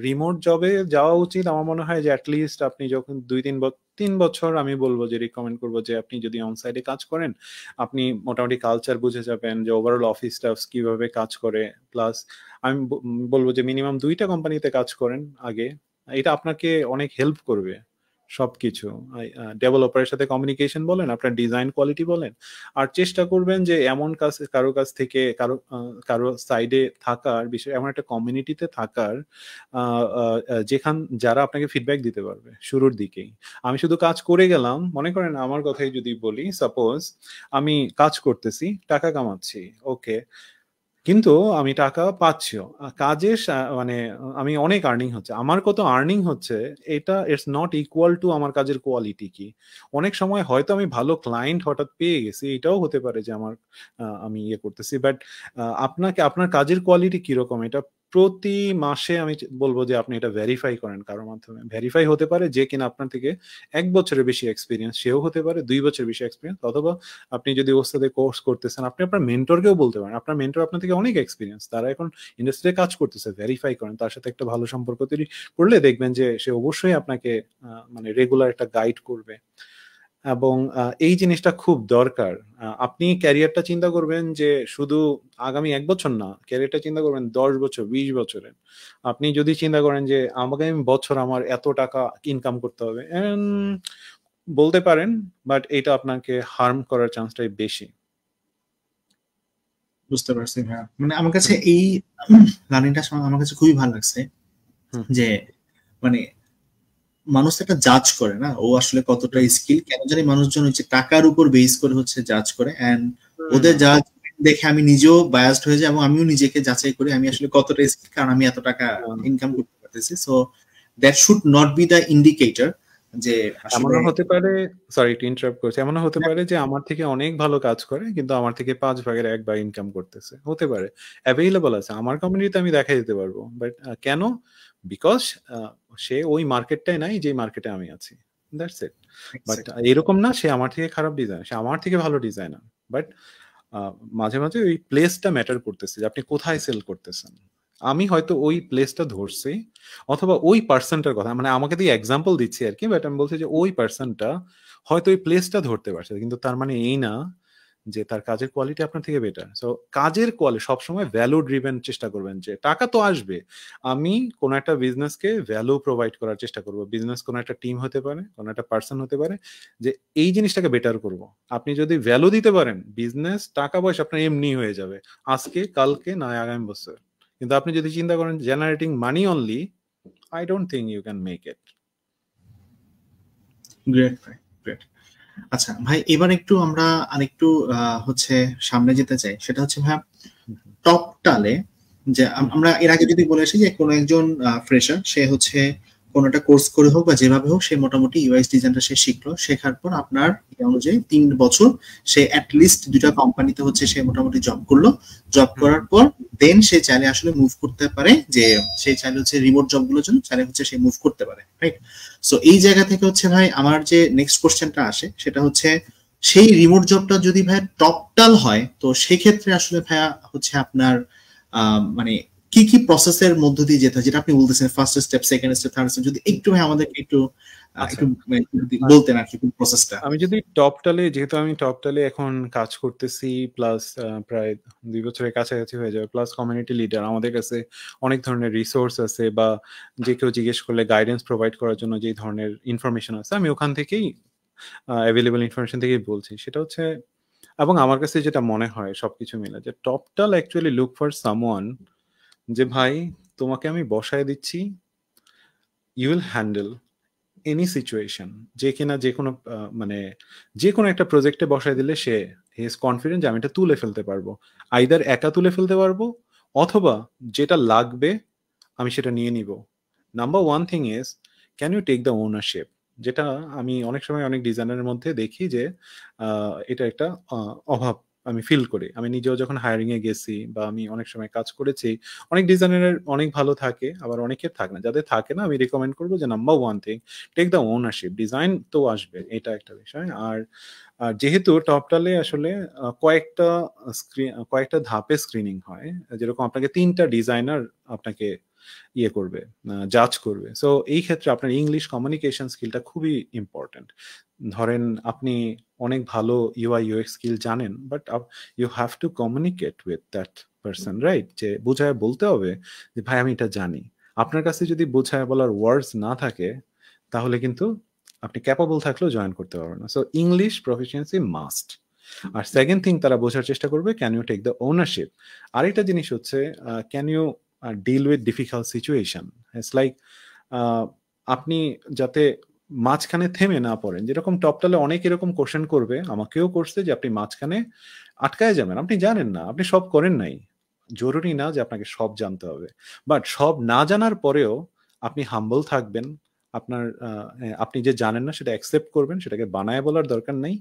রিমোট জবে যাওয়া উচিত আমার মনে হয় যে অ্যাটলিস্ট আপনি যখন 2-3 বছর, আমি বলবো যে রিকমেন্ড করবো যে আপনি যদি অনসাইটে কাজ করেন, আপনি মোটামুটি কালচার বুঝে যাবেন, যে ওভারঅল অফিস স্টাফ কিভাবে কাজ করে। প্লাস আমি বলবো যে মিনিমাম 2টা কোম্পানিতে কাজ করেন আগে। এটা আপনাকে অনেক হেল্প করবে সবকিছু, ডেভেলপারের সাথে কমিউনিকেশন বলেন, আপনার ডিজাইন কোয়ালিটি বলেন। আর চেষ্টা করবেন যে এমন কারো কাছ থেকে কারো সাইডে থাকার বিষয়, এমন একটা কমিউনিটিতে থাকার যারা আপনাকে ফিডব্যাক দিতে পারবে শুরুর দিকেই। আমি শুধু কাজ করে গেলাম, মনে করেন আমার কথাই যদি বলি, সাপোজ আমি কাজ করতেছি, টাকা কামাচ্ছি, ওকে, কিন্তু আমি টাকা পাচ্ছিও কাজের মানে আমি অনেক আর্নিং হচ্ছে, আমার কত আর্নিং হচ্ছে, এটা ইটস নট ইকুয়াল টু আমার কাজের কোয়ালিটি কি। অনেক সময় হয়তো আমি ভালো ক্লায়েন্ট হঠাৎ পেয়ে গেছি, এটাও হতে পারে যে আমার আমি ইয়ে করতেছি, বাট আপনার কাজের কোয়ালিটি কিরকম, এটা প্রতি মাসে আমি বলবো যে আপনি এটা ভেরিফাই করেন কারোর মাধ্যমে। ভেরিফাই হতে পারে যে কিনা আপনার থেকে 1 বছরের বেশি এক্সপিরিয়েন্স, সেও হতে পারে 2 বছরের বেশি এক্সপিরিয়েন্স, অথবা আপনি যদি ওর সাথে কোর্স করতেছেন, আপনি আপনার মেন্টরকেও বলতে পারেন, আপনার মেন্টর আপনার থেকে অনেক এক্সপিরিয়েন্স, তারা এখন ইন্ডাস্ট্রিতে কাজ করতেছে, ভেরিফাই করেন, তার সাথে একটা ভালো সম্পর্ক তৈরি করলে দেখবেন যে সে অবশ্যই আপনাকে মানে রেগুলার একটা গাইড করবে। এবং এই জিনিসটা খুব দরকার। আপনি ক্যারিয়ারটা চিন্তা করবেন যে শুধু আগামী 1 বছর না, ক্যারিয়ারটা চিন্তা করবেন 10 বছর 20 বছরের। আপনি যদি চিন্তা করেন যে আমাকে বছর আমার এত টাকা ইনকাম করতে হবে, বলতে পারেন, বাট এটা আপনাকে হার্ম করার চান্সটাই বেশি। বুঝতে পারছি ভাইয়া, মানে আমার কাছে এই লার্নিংটা আমার কাছে খুবই ভালো লাগছে, যে মানে মানুষ একটা জাজ করে না, ও আসলে কতটা স্কিল, কেন জানি মানুষজন হচ্ছে টাকার উপর বেস করে হচ্ছে জাজ করে, এন্ড ওদের জাজ দেখে আমি নিজেও বায়াসড হয়ে যাই, এবং আমিও নিজেকে যাচাই করি আমি আসলে কতটা স্কিল, কারণ আমি এত টাকা ইনকাম করতে পারতেছি। So that should not be the indicator যে এমনও হতে পারে, সরি টু ইন্টারাপ্ট করছি, এমনও হতে পারে যে আমার থেকে অনেক ভালো কাজ করে কিন্তু আমার থেকে 5 ভাগের 1 ভাগ ইনকাম করতেছে, হতে পারে, অ্যাভেইলেবল আছে আমার কমিউনিটিতে, আমি দেখাই দিতে পারবো। বাট কেন? বিকজ সে ওই মার্কেটটাই নাই যে মার্কেটে আমি আছি, দ্যাটস ইট। বাট এরকম না সে আমার থেকে খারাপ ডিজাইনার, সে আমার থেকে ভালো ডিজাইনার। বাট মাঝে মাঝে ওই প্লেসটা ম্যাটার করতেছে, যে আপনি কোথায় সেল করতেছেন। আমি হয়তো ওই প্লেসটা ধরছি, অথবা ওই পার্সনটার কথা, মানে আমাকে দিয়ে এক্সাম্পল দিচ্ছি আর কি, বাট আমি বলছি যে ওই পার্সনটা হয়তো ওই প্লেসটা ধরতে পারছে, কিন্তু তার মানে এই না যে তার কাজের কোয়ালিটি আপনার থেকে বেটার। সো কাজের কোয়ালিটি সবসময় ভ্যালু ড্রিভেন চেষ্টা করবেন, যে টাকা তো আসবে, আমি কোনো একটা বিজনেসকে ভ্যালু প্রোভাইড করার চেষ্টা করব। বিজনেস কোনো একটা টিম হতে পারে, কোনো একটা পার্সন হতে পারে, যে এই জিনিসটাকে বেটার করব। আপনি যদি ভ্যালু দিতে পারেন, বিজনেস টাকা পয়সা আপনার এমনি হয়ে যাবে, আজকে কালকে না আগামী বছর। কিন্তু আপনি যদি চিন্তা করেন generating money only, I don't think you can make it. Great ভাই, গ্রেট। আচ্ছা ভাই, এবার একটু আমরা আরেকটু হচ্ছে সামনে যেতে চাই, সেটা হচ্ছে ভাই টপ টালে, যে আমরা এর আগে যদি বলে আসি যে কোনো একজন ফ্রেশার, সে হচ্ছে কোনো একটা কোর্স করে হোক বা যেভাবে হোক, সে মোটামুটি ইউএক্স ডিজাইনটা সে শিখলো, শেখার পর আপনার অনুযায়ী 3 বছর সে অ্যাটলিস্ট 2টা কোম্পানিতে হচ্ছে সে মোটামুটি জব করলো। জব করার পর দেন সে চাইলে আসলে মুভ করতে পারে, যে সে চাইলে হচ্ছে রিমোট জবগুলোর জন্য চাইলে হচ্ছে সে মুভ করতে পারে, রাইট? সো এই জায়গা থেকে হচ্ছে ভাই আমার যে নেক্সট কোশ্চেনটা আসে, সেটা হচ্ছে সেই রিমোট জবটা যদি ভাই টপটাল হয়, তো সেক্ষেত্রে আসলে ভাইয়া হচ্ছে আপনার মানে কি কি প্রসেসের মধ্য দিয়ে যেতে হয়, যেটা আপনি বলতেছেন first step, second step, third step, যদি একটু ভাই আমাদেরকে একটু আচ্ছা, একটু বলতেন আর কি প্রসেসটা। আমি যদি যেহেতু আমি টপটালে এখন কাজ করতেছি, প্লাস প্রায় 2 বছরের কাছাকাছি হয়ে যাবে, প্লাস কমিউনিটি লিডার, আমাদের কাছে অনেক ধরনের রিসোর্স আছে, বা যে কেউ জিজ্ঞেস করলে গাইডেন্স প্রোভাইড করার জন্য যে ধরনের ইনফরমেশন আছে, আমি ওখান থেকেই অ্যাভেলেবল ইনফরমেশন থেকেই বলছি। সেটা হচ্ছে, এবং আমার কাছে যেটা মনে হয় সবকিছু মিলে, যে Toptal actually look for someone, যে ভাই তোমাকে আমি বসায় দিচ্ছি, you will handle any situation, যে কিনা যে কোনো মানে যে কোনো একটা প্রজেক্টে বসায় দিলে সে হি ইজ কনফিডেন্ট যে আমি এটা তুলে ফেলতে পারবো, আইদার একা তুলে ফেলতে পারবো, অথবা যেটা লাগবে আমি সেটা নিয়ে নিব। Number one thing is, can you take the ownership, যেটা আমি অনেক সময় অনেক ডিজাইনারের মধ্যে দেখি যে এটা একটা অভাব আমি ফিল করি। আমি নিজেও যখন হায়ারিং এ গেছি বা আমি অনেক সময় কাজ করেছি, অনেক ডিজাইনারের অনেক ভালো থাকে, আবার অনেকের থাকে না। যাদের থাকে না, আমি রিকমেন্ড করবো যে number one thing, take the ownership. Design তো আসবে, এটা একটা বিষয়। আর যেহেতু টপটালে আসলে কয়েকটা ধাপে স্ক্রিনিং হয়, যেরকম আপনাকে 3টা ডিজাইনার আপনাকে ইয়ে করবে, জাজ করবে। সো এই ক্ষেত্রে আপনার ইংলিশ কমিউনিকেশন স্কিলটা খুবই ইম্পর্টেন্ট। ধরেন আপনি অনেক ভালো ইউআই ইউএক্স স্কিল জানেন, but you have to communicate with that person, right? যে বোঝায় বলতে হবে যে ভাই আমি এটা জানি। আপনার কাছে যদি বোঝায় বলার ওয়ার্ডস না থাকে, তাহলে কিন্তু আপনি ক্যাপাবল থাকলেও জয়েন করতে পারবেন না। So English proficiency must. আর সেকেন্ড থিং, তারা বোঝার চেষ্টা করবে can you take the ownership. আরেকটা জিনিস হচ্ছে can you deal with difficult situation. It's like আপনি যাতে মাঝখানে থেমে না পড়েন। যেরকম টপটালে অনেক এরকম কোশ্চেন করবে, আমাকেও করছে, যে আপনি মাঝখানে আটকায় যাবেন, আপনি জানেন না, আপনি সব করেন নাই। জরুরি না যে আপনাকে সব জানতে হবে, বাট সব না জানার পরেও আপনি হাম্বল থাকবেন। আপনি যে জানেন না সেটা অ্যাকসেপ্ট করবেন, সেটাকে বানায় বলার দরকার নেই।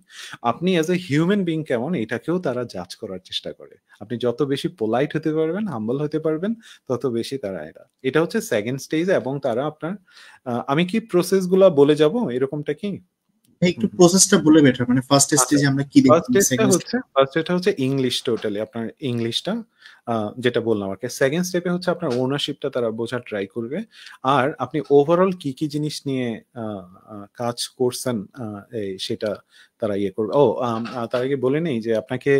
আপনি অ্যাজ এ হিউম্যান বিং কেমন, এটাকেও তারা জাজ করার চেষ্টা করে। আপনি যত বেশি পোলাইট হতে পারবেন, হাম্বল হতে পারবেন, তত বেশি তারা এটা হচ্ছে সেকেন্ড স্টেজ। এবং তারা আপনার আমি কি প্রসেস গুলা বলে যাব, এরকমটা কি? একটু প্রসেসটা বলে বেটার, মানে ফার্স্ট আচ্ছা, স্টেজে আমরা কি দেখব, সেকেন্ড ফার্স্ট স্টেজটা হচ্ছে ইংলিশ, টোটালি আপনার ইংলিশটা যেটা বললাম আর কি। সেকেন্ড স্টেপে হচ্ছে আপনার ওনারশিপটা তারা বোঝার ট্রাই করবে, আর আপনি ওভারঅল কি কি জিনিস নিয়ে কাজ করছেন সেটা তারা ইয়ে করবে। তার আগে বলে নেই যে আপনাকে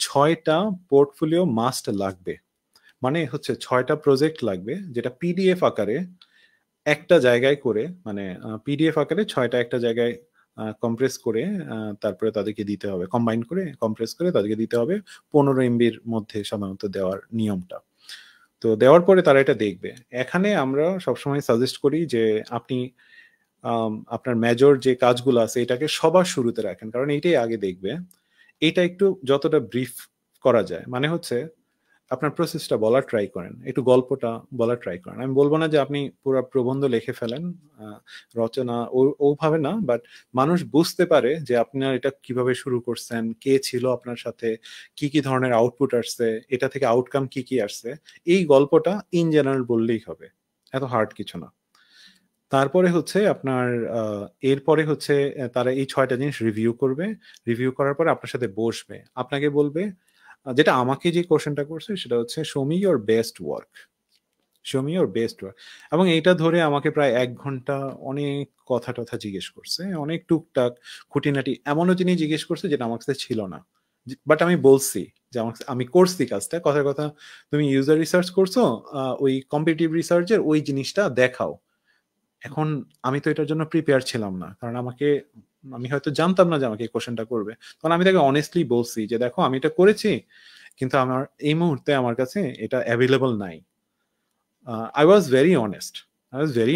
6টা পোর্টফোলিও মাস্ট লাগবে। মানে হচ্ছে 6টা প্রজেক্ট লাগবে, যেটা পিডিএফ আকারে একটা জায়গায় করে, মানে পিডিএফ আকারে 6টা একটা জায়গায় কম্প্রেস করে, তারপরে তাদেরকে দিতে হবে, কম্বাইন করে কম্প্রেস করে তাদেরকে দিতে হবে। 15 এমবির মধ্যে সাধারণত দেওয়ার নিয়মটা। তো দেওয়ার পরে তারা এটা দেখবে। এখানে আমরা সবসময় সাজেস্ট করি যে আপনি আপনার মেজর যে কাজগুলো আছে এটাকে সবার শুরুতে রাখেন, কারণ এইটাই আগে দেখবে। এটা একটু যতটা ব্রিফ করা যায়, মানে হচ্ছে আপনার প্রসেসটা বলার ট্রাই করেন, একটু গল্পটা বলার ট্রাই করেন। আমি বলবো না যে আপনি পুরো প্রবন্ধ লিখে ফেলেন, রচনা ওভাবে না, বাট মানুষ বুঝতে পারে যে আপনার এটা কিভাবে শুরু করছেন, কে ছিল আপনার সাথে, কি কি ধরনের আউটপুট আসছে, এটা থেকে আউটকাম কি কি আসছে। এই গল্পটা ইন জেনারেল বললেই হবে, এত হার্ড কিছু না। তারপরে হচ্ছে আপনার এরপরে হচ্ছে তারা এই 6টা জিনিস রিভিউ করবে। রিভিউ করার পরে আপনার সাথে বসবে, আপনাকে বলবে, যেটা আমাকে যে কোশ্চেনটা করছে সেটা হচ্ছে show me your best work, show me your best work. এবং এইটা ধরে আমাকে প্রায় 1 ঘন্টা অনেক কথা টথা জিজ্ঞেস করছে, অনেক টুকটাক খুঁটিনাটি এমনও জিনিস জিজ্ঞেস করছে যেটা আমার কাছে ছিল না। বাট আমি বলছি যে আমি করছি কাজটা, কথার কথা তুমি ইউজার রিসার্চ করছো, ওই কম্পিটিটিভ রিসার্চের ওই জিনিসটা দেখাও। এখন আমি তো এটার জন্য প্রিপেয়ার ছিলাম না, কারণ আমি হয়তো জানতাম না যে আমাকে এই কোশ্চেনটা করবে। তখন আমি তাকে অনেস্টলি বলছি যে দেখো আমি এটা করেছি, কিন্তু আমার এই মুহূর্তে আমার কাছে এটা অ্যাভেলেবল নাই। I was very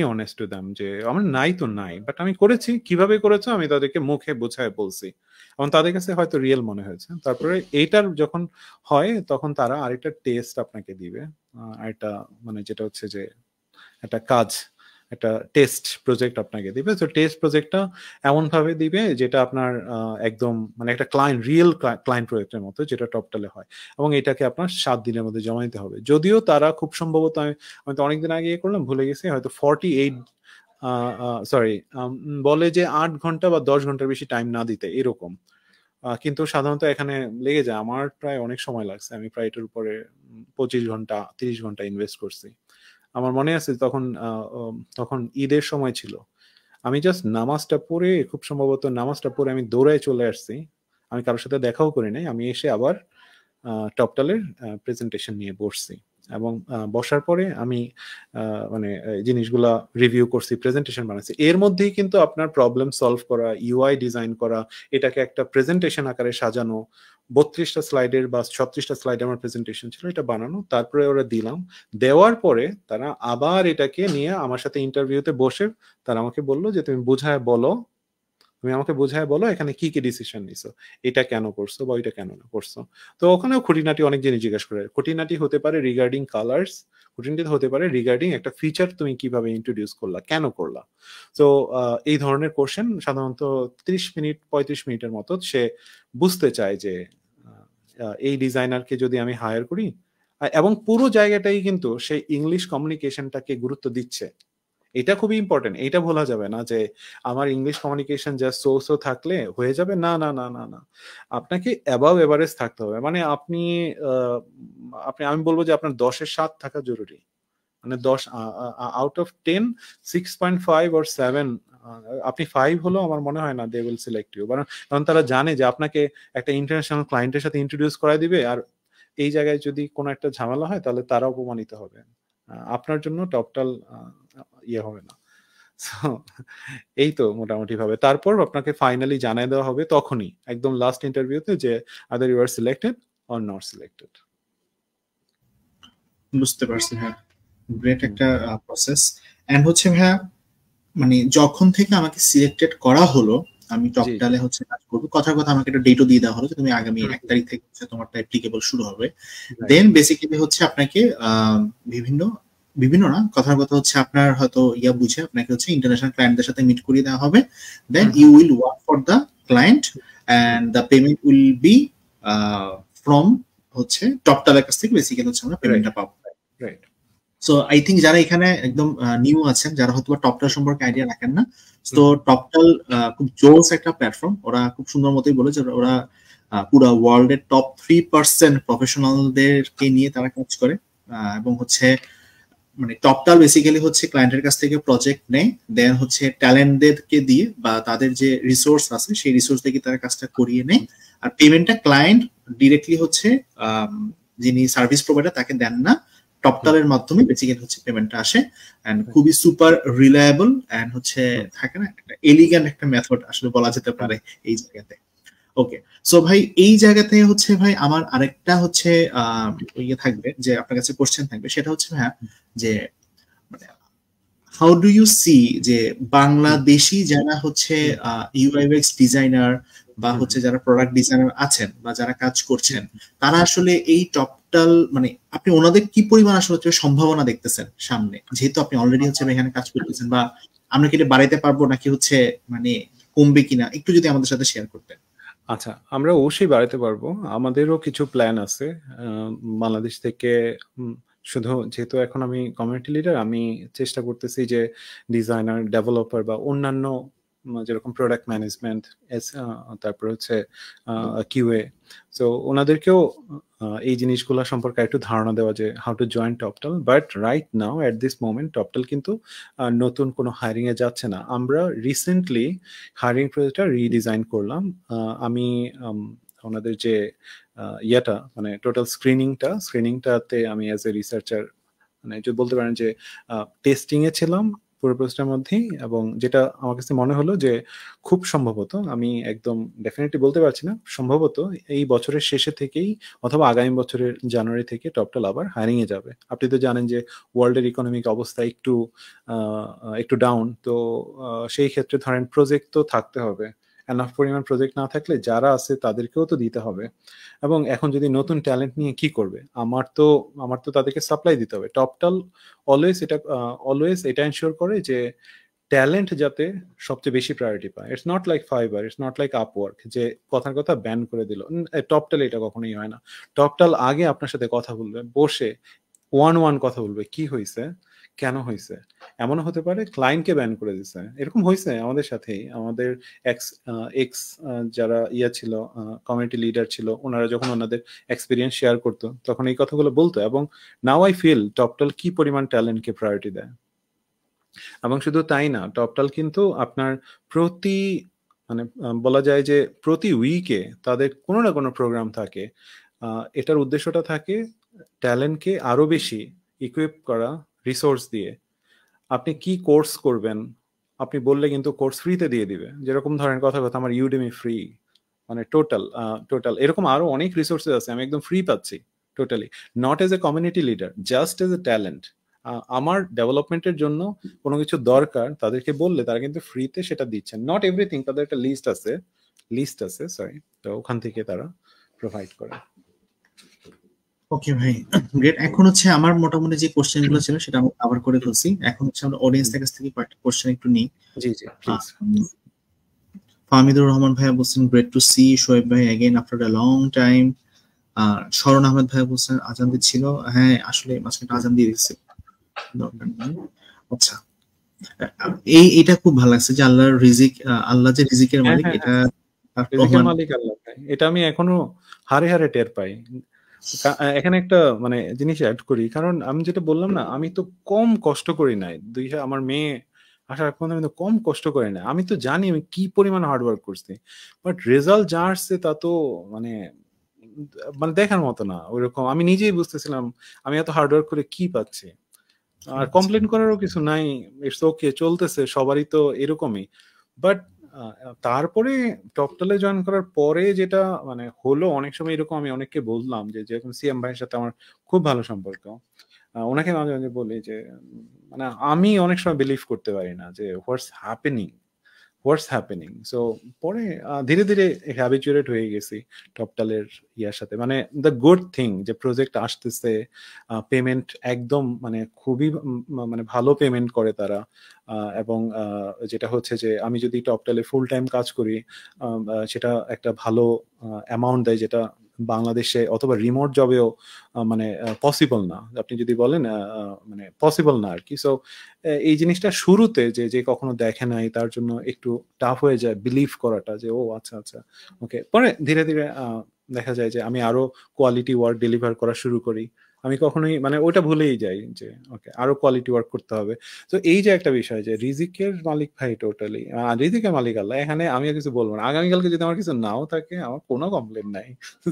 honest, to them যে আমার নাই তো নাই, বাট আমি করেছি। কিভাবে করেছো আমি তাদেরকে মুখে বোঝায় বলছি, এবং তাদের কাছে হয়তো রিয়েল মনে হয়েছে। তারপরে এইটার যখন হয় তখন তারা আরেকটা টেস্ট আপনাকে দিবে, আরেকটা মানে যেটা হচ্ছে যে একটা কাজ, একটা টেস্ট প্রজেক্ট আপনাকে দিবে। তো টেস্ট প্রজেক্টটা এমন ভাবে দিবে যেটা আপনার একদম মানে একটা রিয়েল ক্লায়েন্ট প্রজেক্টের মতো, যেটা টপটালে হয়। এবং এটাকে আপনার 7 দিনের মধ্যে জমা দিতে হবে। যদিও তারা খুব সম্ভবত, আমি তো অনেকদিন আগে করলাম, ভুলে গেছি, হয়তো 48 সরি বলে যে 8 ঘন্টা বা 10 ঘন্টার বেশি টাইম না দিতে, এরকম। কিন্তু সাধারণত এখানে লেগে যায়, আমার প্রায় অনেক সময় লাগছে। আমি প্রায় এটার উপরে 25 ঘন্টা 30 ঘন্টা ইনভেস্ট করছি। আমার মনে আছে তখন তখন ঈদের সময় ছিল। আমি জাস্ট নামাজটা পড়ে, খুব সম্ভবত নামাজটা পড়ে আমি দৌড়ায় চলে আসছি, আমি কারোর সাথে দেখাও করি নাই, আমি এসে আবার টপটালের প্রেজেন্টেশন নিয়ে বসছি এবং বসার পরে আমি মানে জিনিসগুলা রিভিউ করছি, প্রেজেন্টেশন বানাচ্ছি। এর মধ্যেই কিন্তু আপনার প্রবলেম সলভ করা, ইউআই ডিজাইন করা, এটাকে একটা প্রেজেন্টেশন আকারে সাজানো, 32টা স্লাইডের বা 36টা স্লাইডে আমার প্রেজেন্টেশন ছিল, এটা বানানো, তারপরে ওরা দিলাম, দেওয়ার পরে তারা আবার এটাকে নিয়ে আমার সাথে ইন্টারভিউতে বসে তারা আমাকে বললো যে তুমি বুঝায় বলো, তুমি আমাকে বোঝায় বলো এখানে কি কি ডিসিশন নিছো, এটা কেন করছো বা ওইটা কেন না করছো। তো ওখানেও খুঁটিনাটি অনেক জিনিস জিজ্ঞাসা করে, খুঁটিনাটি হতে পারে রিগার্ডিং কালার্স, খুঁটিনাটি হতে পারে রিগার্ডিং একটা ফিচার তুমি কিভাবে ইন্ট্রোডিউস করলা, কেন করলা। তো এই ধরনের কোশ্চেন সাধারণত 30 মিনিট 35 মিনিটের মতো সে বুঝতে চায় যে এই ডিজাইনারকে যদি আমি হায়ার করি, এবং পুরো জায়গাটাই কিন্তু সে ইংলিশ কমিউনিকেশনটাকে গুরুত্ব দিচ্ছে। এটা খুবই ইম্পর্টেন্ট, এটা ভোলা যাবে না যে আমার ইংলিশ কমিউনিকেশন জাস্ট সো থাকলে হয়ে যাবে, না না না না না, আপনাকে অ্যাবাভ এভারেজ থাকতে হবে। মানে আপনি আমি বলবো যে আপনার 10-এর 7 থাকা জরুরি, মানে 10 আউট অফ 10 6.5 or 7, আপনি 5 হলো আমার মনে হয় না দে উইল সিলেক্ট ইউ, কারণ তারা জানে যে আপনাকে একটা ইন্টারন্যাশনাল ক্লায়েন্টের সাথে ইন্ট্রোডিউস করাই দিবে, আর এই জায়গায় যদি কোনো একটা ঝামেলা হয় তাহলে তারা অপমানিত হবে, আপনার জন্য টপটাল ইয়ে হবে না। এই তো মোটামুটি ভাবে তারপর আপনাকে ফাইনালি জানাই দেওয়া হবে তখনই একদম লাস্ট ইন্টারভিউতে যে other you are selected or not selected. বুঝতে পারছি, হ্যাঁ, গ্রেট একটা প্রসেস। এন্ড হচ্ছে ভাইয়া, মানে যখন থেকে আমাকে সিলেক্টেড করা হলো আমি টপটালে হচ্ছে কাজ করবো, কথার কথা আমাকে একটা ডেটও দিয়ে দেওয়া হলো যে তুমি আগামী 1 তারিখ থেকে হচ্ছে তোমারটা অ্যাপ্লিকেবল শুরু হবে। দেন বেসিক্যালি হচ্ছে আপনাকে বিভিন্ন বিভিন্ন না, কথার কথা হচ্ছে আপনার হয়তো ইয়া বুঝে আপনাকে হচ্ছে ইন্টারন্যাশনাল ক্লায়েন্টদের সাথে মিট করিয়ে দেওয়া হবে। Then you will work for the client and the payment will be from হচ্ছে টপটালের কাছ থেকে বেসিক্যালি হচ্ছে আমরা পেমেন্টটা পাবো। সো আই থিঙ্ক যারা এখানে একদম নিউ আছেন, যারা হয়তো টপটাল সম্পর্কে আইডিয়া রাখেন না, তো টপটাল খুব জোস একটা প্ল্যাটফর্ম। ওরা খুব সুন্দর মতোই বলে যে ওরা পুরো ওয়ার্ল্ডের টপ 3% প্রফেশনালদেরকে নিয়ে তারা কাজ করে, এবং হচ্ছে মানে টপটাল বেসিক্যালি হচ্ছে ক্লায়েন্টের কাছ থেকে প্রজেক্ট নেয়, দেন হচ্ছে ট্যালেন্টদেরকে দিয়ে বা তাদের যে রিসোর্স আছে সেই রিসোর্স থেকে তারা কাজটা করিয়ে নেয়, আর পেমেন্টটা ক্লায়েন্ট ডিরেক্টলি হচ্ছে যিনি সার্ভিস প্রোভাইডার তাকে দেন না, টপটালের মাধ্যমে বেসিক্যালি হচ্ছে পেমেন্টটা আসে। এন্ড খুবই সুপার রিলায়েবল এন্ড হচ্ছে থাকে না একটা এলিগ্যান্ট একটা মেথড আসলে বলা যেতে পারে এই জায়গাতে। ওকে, সো ভাই এই জায়গাতে হচ্ছে ভাই আমার আরেকটা হচ্ছে ইয়ে থাকবে যে আপনার কাছে কোশ্চেন থাকবে, সেটা হচ্ছে ভাইয়া যে মানে হাউ ডু ইউ সি যে বাংলাদেশি যারা হচ্ছে ইউআইএক্স ডিজাইনার বা হচ্ছে যারা প্রোডাক্ট ডিজাইনার আছেন বা যারা কাজ করছেন, তারা আসলে এই টপটাল মানে আপনি ওনাদের কি পরিমাণ আসলে সম্ভাবনা দেখতেছেন সামনে, যেহেতু আপনি অলরেডি হচ্ছে এখানে কাজ করতেছেন, বা আমরা কি এটা বাড়াইতে পারবো নাকি হচ্ছে মানে কমবে কিনা, একটু যদি আমাদের সাথে শেয়ার করতেন। আচ্ছা, আমরা অবশ্যই বাড়াতে পারবো, আমাদেরও কিছু প্ল্যান আছে বাংলাদেশ থেকে। শুধু যেহেতু এখন আমি কমিউনিটি লিডার, আমি চেষ্টা করতেছি যে ডিজাইনার, ডেভেলপার বা অন্যান্য যেরকম প্রোডাক্ট ম্যানেজমেন্ট, তারপর হচ্ছে কিউএ, সো ওনাদেরকেও এই জিনিসগুলো সম্পর্কে একটু ধারণা দেওয়া যে how to join Toptal. But right now at this moment Toptal কিন্তু নতুন কোনো হায়ারিং এ যাচ্ছে না। আমরা রিসেন্টলি হায়ারিং প্রসেসটা রিডিজাইন করলাম। আমি ওনাদের যে ইয়েটা মানে টোটাল স্ক্রিনিংটাতে আমি অ্যাজ এ রিসার্চার মানে যদি বলতে পারেন যে টেস্টিং এ ছিলাম পুরো প্রসেসটার মধ্যেই, এবং যেটা আমার কাছে মনে হলো যে খুব সম্ভবত, আমি একদম ডেফিনেটলি বলতে পারছি না, সম্ভবত এই বছরের শেষে থেকেই অথবা আগামী বছরের জানুয়ারি থেকে টপটাল আবার হায়ারিং এ যাবে। আপনি তো জানেন যে ওয়ার্ল্ডের ইকোনমিক অবস্থা একটু ডাউন, তো সেই ক্ষেত্রে ধরেন প্রজেক্ট তো থাকতে হবে, এনাফ পরিমাণ প্রজেক্ট না থাকলে যারা আছে তাদেরকেও তো দিতে হবে, এবং এখন যদি নতুন ট্যালেন্ট নিয়ে কি করবে, আমার তো তাদেরকে সাপ্লাই দিতে হবে। টপটাল অলওয়েজ এটা এনশিওর করে যে ট্যালেন্ট যাতে সবচেয়ে বেশি প্রায়োরিটি পায়। It's not like fibre, it's not like Upwork যে কথার কথা ব্যান করে দিল। টপটাল এটা কখনোই হয় না। টপটাল আগে আপনার সাথে কথা বলবে, বসে ওয়ান কথা বলবে, কি হয়েছে, কেন হয়েছে। এমনও হতে পারে ক্লায়েন্টকে ব্যান করে দিচ্ছে, এরকম হয়েছে আমাদের সাথেই। আমাদের এক্স যারা ছিল কমিউনিটি লিডার ছিল, ওনারা যখন ওনাদের এক্সপিরিয়েন্স শেয়ার করতো তখন এই কথাগুলো বলতো, এবং নাও আই ফিল টপটাল কি পরিমাণ ট্যালেন্টকে প্রায়োরিটি দেয়। এবং শুধু তাই না, টপটাল কিন্তু আপনার প্রতি মানে বলা যায় যে প্রতি উইকে তাদের কোনো না কোনো প্রোগ্রাম থাকে। এটার উদ্দেশ্যটা থাকে ট্যালেন্টকে আরো বেশি ইকুইপ করা রিসোর্স দিয়ে। আপনি কি কোর্স করবেন আপনি বললে কিন্তু কোর্স ফ্রিতে দিয়ে দিবে। যেরকম ধরেন কথা কথা আমার ইউডেমি ফ্রি, মানে টোটাল এরকম আরো অনেক রিসোর্সেস আছে আমি একদম ফ্রি পাচ্ছি totally, not as a community leader, just as a talent. আমার ডেভেলপমেন্টের জন্য কোনো কিছু দরকার তাদেরকে বললে তারা কিন্তু ফ্রিতে সেটা দিচ্ছেন। নট এভরিথিং, তাদের একটা লিস্ট আছে সরি, তো ওখান থেকে তারা প্রোভাইড করে। ওকে ভাই, গ্রেট। এখন হচ্ছে আমার মোটামুটি যে কোশ্চেন গুলো ছিল সেটা আমরা কভার করে ফেলছি। এখন হচ্ছে আমরা অডিয়েন্সের কাছ থেকে কয়েকটা কোশ্চেন একটু নিই। জি জি প্লিজ। ফাহমিদুর রহমান ভাইয়া বলছেন গ্রেট টু সি শোয়েব ভাই again after a long time. শরণ আহমেদ ভাইয়া বলছেন আজান দিচ্ছিল, হ্যাঁ আসলে মাঝখানে আজান দিয়ে দিচ্ছে, দরকার নেই। আচ্ছা, এটা খুব ভালো লাগছে যে আল্লাহর রিজিক, আল্লাহ যে রিজিকের মালিক, এটা রিজিকের মালিক আল্লাহ ভাই, এটা আমি এখনো হারে হারে টের পাই। এখানে একটা মানে জিনিস অ্যাড করি, কারণ আমি যেটা বললাম না, আমি তো কম কষ্ট করি নাই, আমার মেয়ে আসার পর্যন্ত আমি তো কম কষ্ট করি না। আমি তো জানি আমি কি পরিমাণ হার্ডওয়ার্ক করছি, বাট রেজাল্ট যা আসছে তা তো মানে মানে দেখার মতো না ওইরকম। আমি নিজেই বুঝতেছিলাম আমি এত হার্ডওয়ার্ক করে কি পাচ্ছি। আর কমপ্লেন করারও কিছু নাই, ইটস ওকে, চলতেছে, সবারই তো এরকমই। বাট তারপরে টপটালে জয়েন করার পরে যেটা মানে হলো, অনেক সময় এরকম আমি অনেককে বললাম যে যেরকম সিএম ভাইয়ের সাথে আমার খুব ভালো সম্পর্ক, ওনাকে মাঝে মাঝে বলি যে মানে আমি অনেক সময় বিলিভ করতে পারি না যে হোয়াটস হ্যাপেনিং। সো পরে ধীরে ধীরে হ্যাবিচুয়েট হয়ে গেছি টপটালের ইয়ার সাথে। মানে দ্য গুড থিং যে প্রজেক্ট আসতেছে, পেমেন্ট একদম মানে খুবই মানে ভালো পেমেন্ট করে তারা। এবং যেটা হচ্ছে যে আমি যদি টপটালে ফুল টাইম কাজ করি সেটা একটা ভালো অ্যামাউন্ট দেয়, যেটা বাংলাদেশে অথবা রিমোট জবেও মানে পসিবল না। আপনি যদি বলেন মানে পসিবল না আর কি। সো এই জিনিসটা শুরুতে যে যে কখনো দেখে নাই তার জন্য একটু টাফ হয়ে যায় বিলিভ করাটা যে ও আচ্ছা আচ্ছা ওকে। পরে ধীরে ধীরে দেখা যায় যে আমি আরো কোয়ালিটি ওয়ার্ক ডেলিভার করা শুরু করি। আমি কখনোই মানে ওইটা ভুলেই যাই যে ওকে আরো কোয়ালিটি ওয়ার্ক করতে হবে। তো এই যে একটা বিষয় যে রিজিকের মালিক ভাই টোটালি, রিজিকের মালিক আল্লাহ, এখানে আমি আর কিছু বলবো না। আগামীকালকে যদি আমার কিছু নাও থাকে আমার কোনো কমপ্লেন নাই,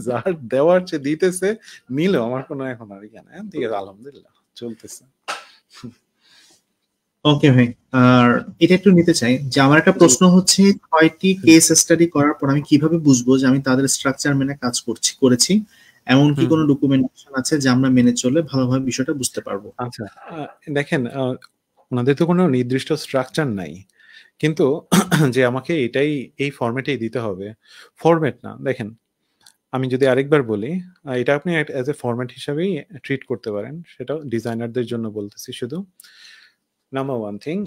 যার দেওয়ার চেয়ে দিতেছে, নিলেও আমার কোনো এখন আর কেন, ঠিক আছে আলহামদুলিল্লাহ চলতেছে। ওকে ভাই, আর এটা একটু নিতে চাই যে আমার একটা প্রশ্ন হচ্ছে 6টি কেস স্টাডি করার পর আমি কিভাবে বুঝবো যে আমি তাদের স্ট্রাকচার মেনে কাজ করেছি, এমন কি কোনো ডকুমেন্টেশন আছে যে আমরা মেনে চললে ভালোভাবে বিষয়টা বুঝতে পারবো? আচ্ছা, দেখেন ওনাদের তো কোনো নির্দিষ্ট স্ট্রাকচার নাই, কিন্তু যে আমাকে এটাই এই ফরম্যাটেই দিতে হবে, ফরম্যাট না। দেখেন আমি যদি আরেকবার বলি, এটা আপনি অ্যাজ এ ফরম্যাট হিসাবেই ট্রিট করতে পারেন, সেটা ডিজাইনারদের জন্য বলতেছি শুধু। নাম্বার ওয়ান থিং,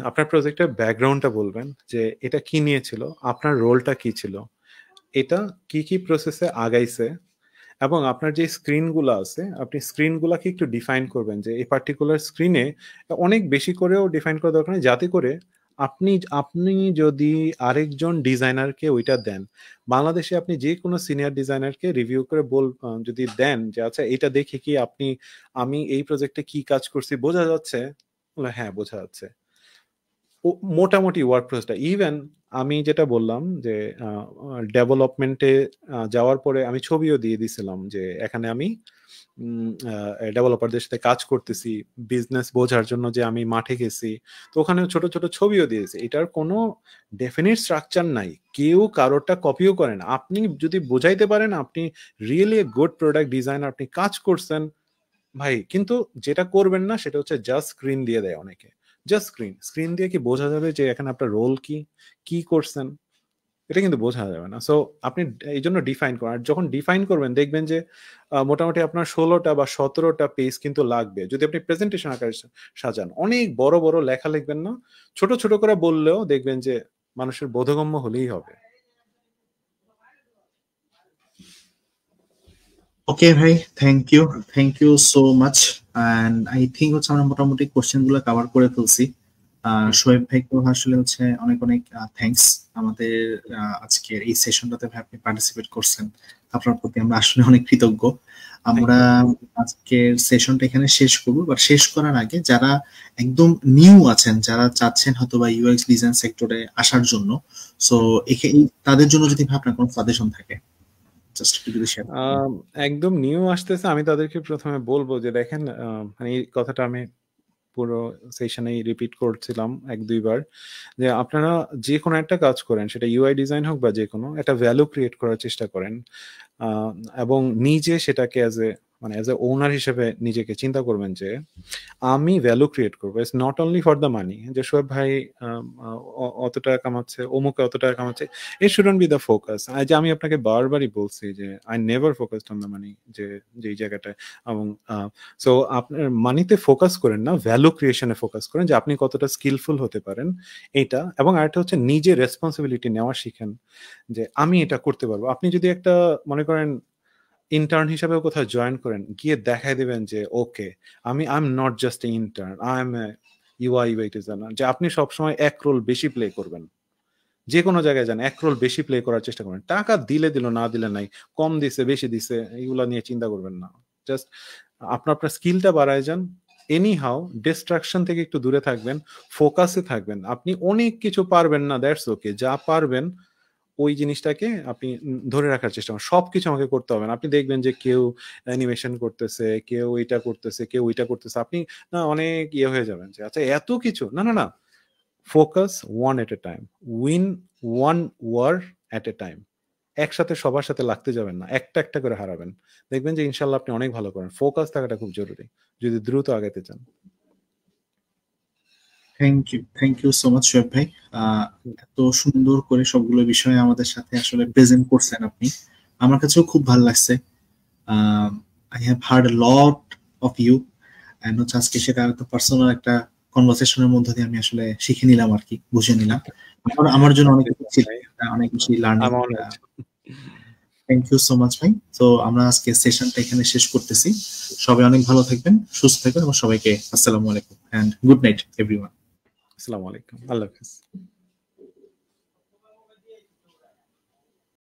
আপনার প্রজেক্টের ব্যাকগ্রাউন্ডটা বলবেন যে এটা কি নিয়েছিল, আপনার রোলটা কি ছিল, এটা কি কি প্রসেসে আগাইছে, এবং আপনার যে স্ক্রিনগুলো আছে আপনি স্ক্রিনগুলোকে একটু ডিফাইন করবেন যে এই পার্টিকুলার স্ক্রিনে অনেক বেশি করেও ডিফাইন করা দরকার নেই, যাতে করে আপনি আপনি যদি আরেকজন ডিজাইনারকে ওইটা দেন, বাংলাদেশে আপনি যে কোনো সিনিয়র ডিজাইনারকে রিভিউ করে যদি দেন যে আচ্ছা এটা দেখে কি আপনি আমি এই প্রজেক্টে কি কাজ করছি বোঝা যাচ্ছে, হ্যাঁ বোঝা যাচ্ছে মোটামুটি ওয়ার্ক প্রসেসটা। ইভেন আমি যেটা বললাম যে ডেভেলপমেন্টে যাওয়ার পরে আমি ছবিও দিয়ে দিছিলাম যে এখানে আমি ডেভেলপারদের সাথে কাজ করতেছি, বিজনেস বোঝার জন্য যে আমি মাঠে গেছি, তো ওখানে ছোট ছোট ছবিও দিয়েছি। এটার কোনো ডেফিনিট স্ট্রাকচার নাই, কেউ কারোরটা কপিও করেন। আপনি যদি বোঝাইতে পারেন আপনি রিয়েলি গুড প্রোডাক্ট ডিজাইন, আপনি কাজ করছেন ভাই, কিন্তু যেটা করবেন না সেটা হচ্ছে জাস্ট স্ক্রিন দিয়ে দেয় অনেকে। জাস্ট স্ক্রিন দিয়ে কি বোঝা যাবে যে এখানে আপনার রোল কি, কি করছেন, এটা কিন্তু বোঝা যাবে না। সো আপনি এই জন্য ডিফাইন করেন, আর যখন ডিফাইন করবেন দেখবেন যে মোটামুটি আপনার 16টা বা 17টা পেজ কিন্তু লাগবে যদি আপনি প্রেজেন্টেশন আকারে সাজান। অনেক বড় বড় লেখা লিখবেন না, ছোট ছোট করে বললেও দেখবেন যে মানুষের বোধগম্য হলেই হবে। ওকে ভাই, thank you so much. And I think হচ্ছে আমরা মোটামুটি কোশ্চেন গুলো কভার করে ফেলছি। শোয়েব ভাইকেও আসলে হচ্ছে অনেক অনেক থ্যাঙ্কস আমাদের আজকের এই সেশনটাতে ভাই আপনি পার্টিসিপেট করছেন, আপনার প্রতি আমরা আসলে অনেক কৃতজ্ঞ। আমরা আজকের সেশনটা এখানে শেষ করবো, বাট শেষ করার আগে যারা একদম নিউ আছেন, যারা চাচ্ছেন হয়তো বা ইউএক্স ডিজাইন সেক্টরে আসার জন্য, সো তাদের জন্য যদি আপনার কোনো সাজেশন থাকে জাস্ট একটু যদি শেয়ার করেন। একদম নিউ আসতেছে, আমি তাদেরকে প্রথমে বলবো যে দেখেন, মানে এই কথাটা আমি পুরো সেশনেই রিপিট করছিলাম 1-2 বার, যে আপনারা যে কোনো একটা কাজ করেন, সেটা ইউআই ডিজাইন হোক বা যে কোনো একটা ভ্যালু ক্রিয়েট করার চেষ্টা করেন, এবং নিজে সেটাকে অ্যাজ এ ওনার হিসেবে নিজেকে চিন্তা করবেন যে আমি ভ্যালু ক্রিয়েট করবো। It's not only for the money, যে শোয়েব ভাই অত টাকা কামাচ্ছে, অমুকে অত টাকা কামাচ্ছে, ইট শুডন্ট বি দ্য ফোকাস। যে আমি আপনাকে বারবারই বলছি যে I never focused on the money, যেই জায়গাটায়। এবং সো আপনার মানিতে ফোকাস করেন না, ভ্যালু ক্রিয়েশনে ফোকাস করেন, যে আপনি কতটা স্কিলফুল হতে পারেন এইটা। এবং আরেকটা হচ্ছে নিজে রেসপন্সিবিলিটি নেওয়া শিখেন, যে আমি এটা করতে পারবো। আপনি যদি একটা মনে করেন ইন্টার্ন হিসাবেও কোথাও জয়েন করেন, গিয়ে দেখাই দিবেন যে okay, I am not just a intern, I am a UI designer. যে আপনি সবসময় এক রোল বেশি প্লে করবেন, যে কোনো জায়গায় যান এক রোল বেশি প্লে করার চেষ্টা করবেন। টাকা দিলে দিল, না দিলে নাই, কম দিছে বেশি দিছে এগুলা নিয়ে চিন্তা করবেন না। জাস্ট আপনার স্কিলটা বাড়ায় যান। এনি হাউ ডিস্ট্রাকশন থেকে একটু দূরে থাকবেন, ফোকাসে থাকবেন। আপনি অনেক কিছু পারবেন না, দ্যাটস ওকে। যা পারবেন ওই জিনিসটাকে আপনি ধরে রাখার চেষ্টা করেন। সবকিছু আমাকে করতে হবে না। আপনি দেখবেন যে কেউ অ্যানিমেশন করতেছে, কেউ এইটা করতেছে, কেউ ওইটা করতেছে, আপনি না অনেক হয়ে যাবেন যে আচ্ছা এত কিছু। না না না, focus one at a time, win one war at a time. একসাথে সবার সাথে লাগতে যাবেন না, একটা একটা করে হারাবেন। দেখবেন যে ইনশাল্লাহ আপনি অনেক ভালো করেন। ফোকাস থাকাটা খুব জরুরি যদি দ্রুত আগাতে চান। Thank you so much Shoaib ভাই, এত সুন্দর করে সবগুলো বিষয় আমাদের সাথে আসলে প্রেজেন্ট করছেন আপনি। আমার কাছেও খুব ভালো লাগছে। I have heard a lot of you, and হচ্ছে আজকে সেটা একটা পার্সোনাল একটা কনভারসেশনের মধ্যে দিয়ে আমি আসলে শিখে নিলাম আর কি, বুঝে নিলাম। আমার জন্য অনেক কিছু ছিল, অনেক বেশি learning. Thank you so much ভাই। তো আমরা আজকে সেশনটা এখানে শেষ করতেছি। সবাই অনেক ভালো থাকবেন, সুস্থ থাকবেন এবং সবাইকে আসসালামু আলাইকুম এন্ড গুড নাইট এভরিওয়ান। আসসালামু আলাইকুম, আল্লাহ হাফেজ।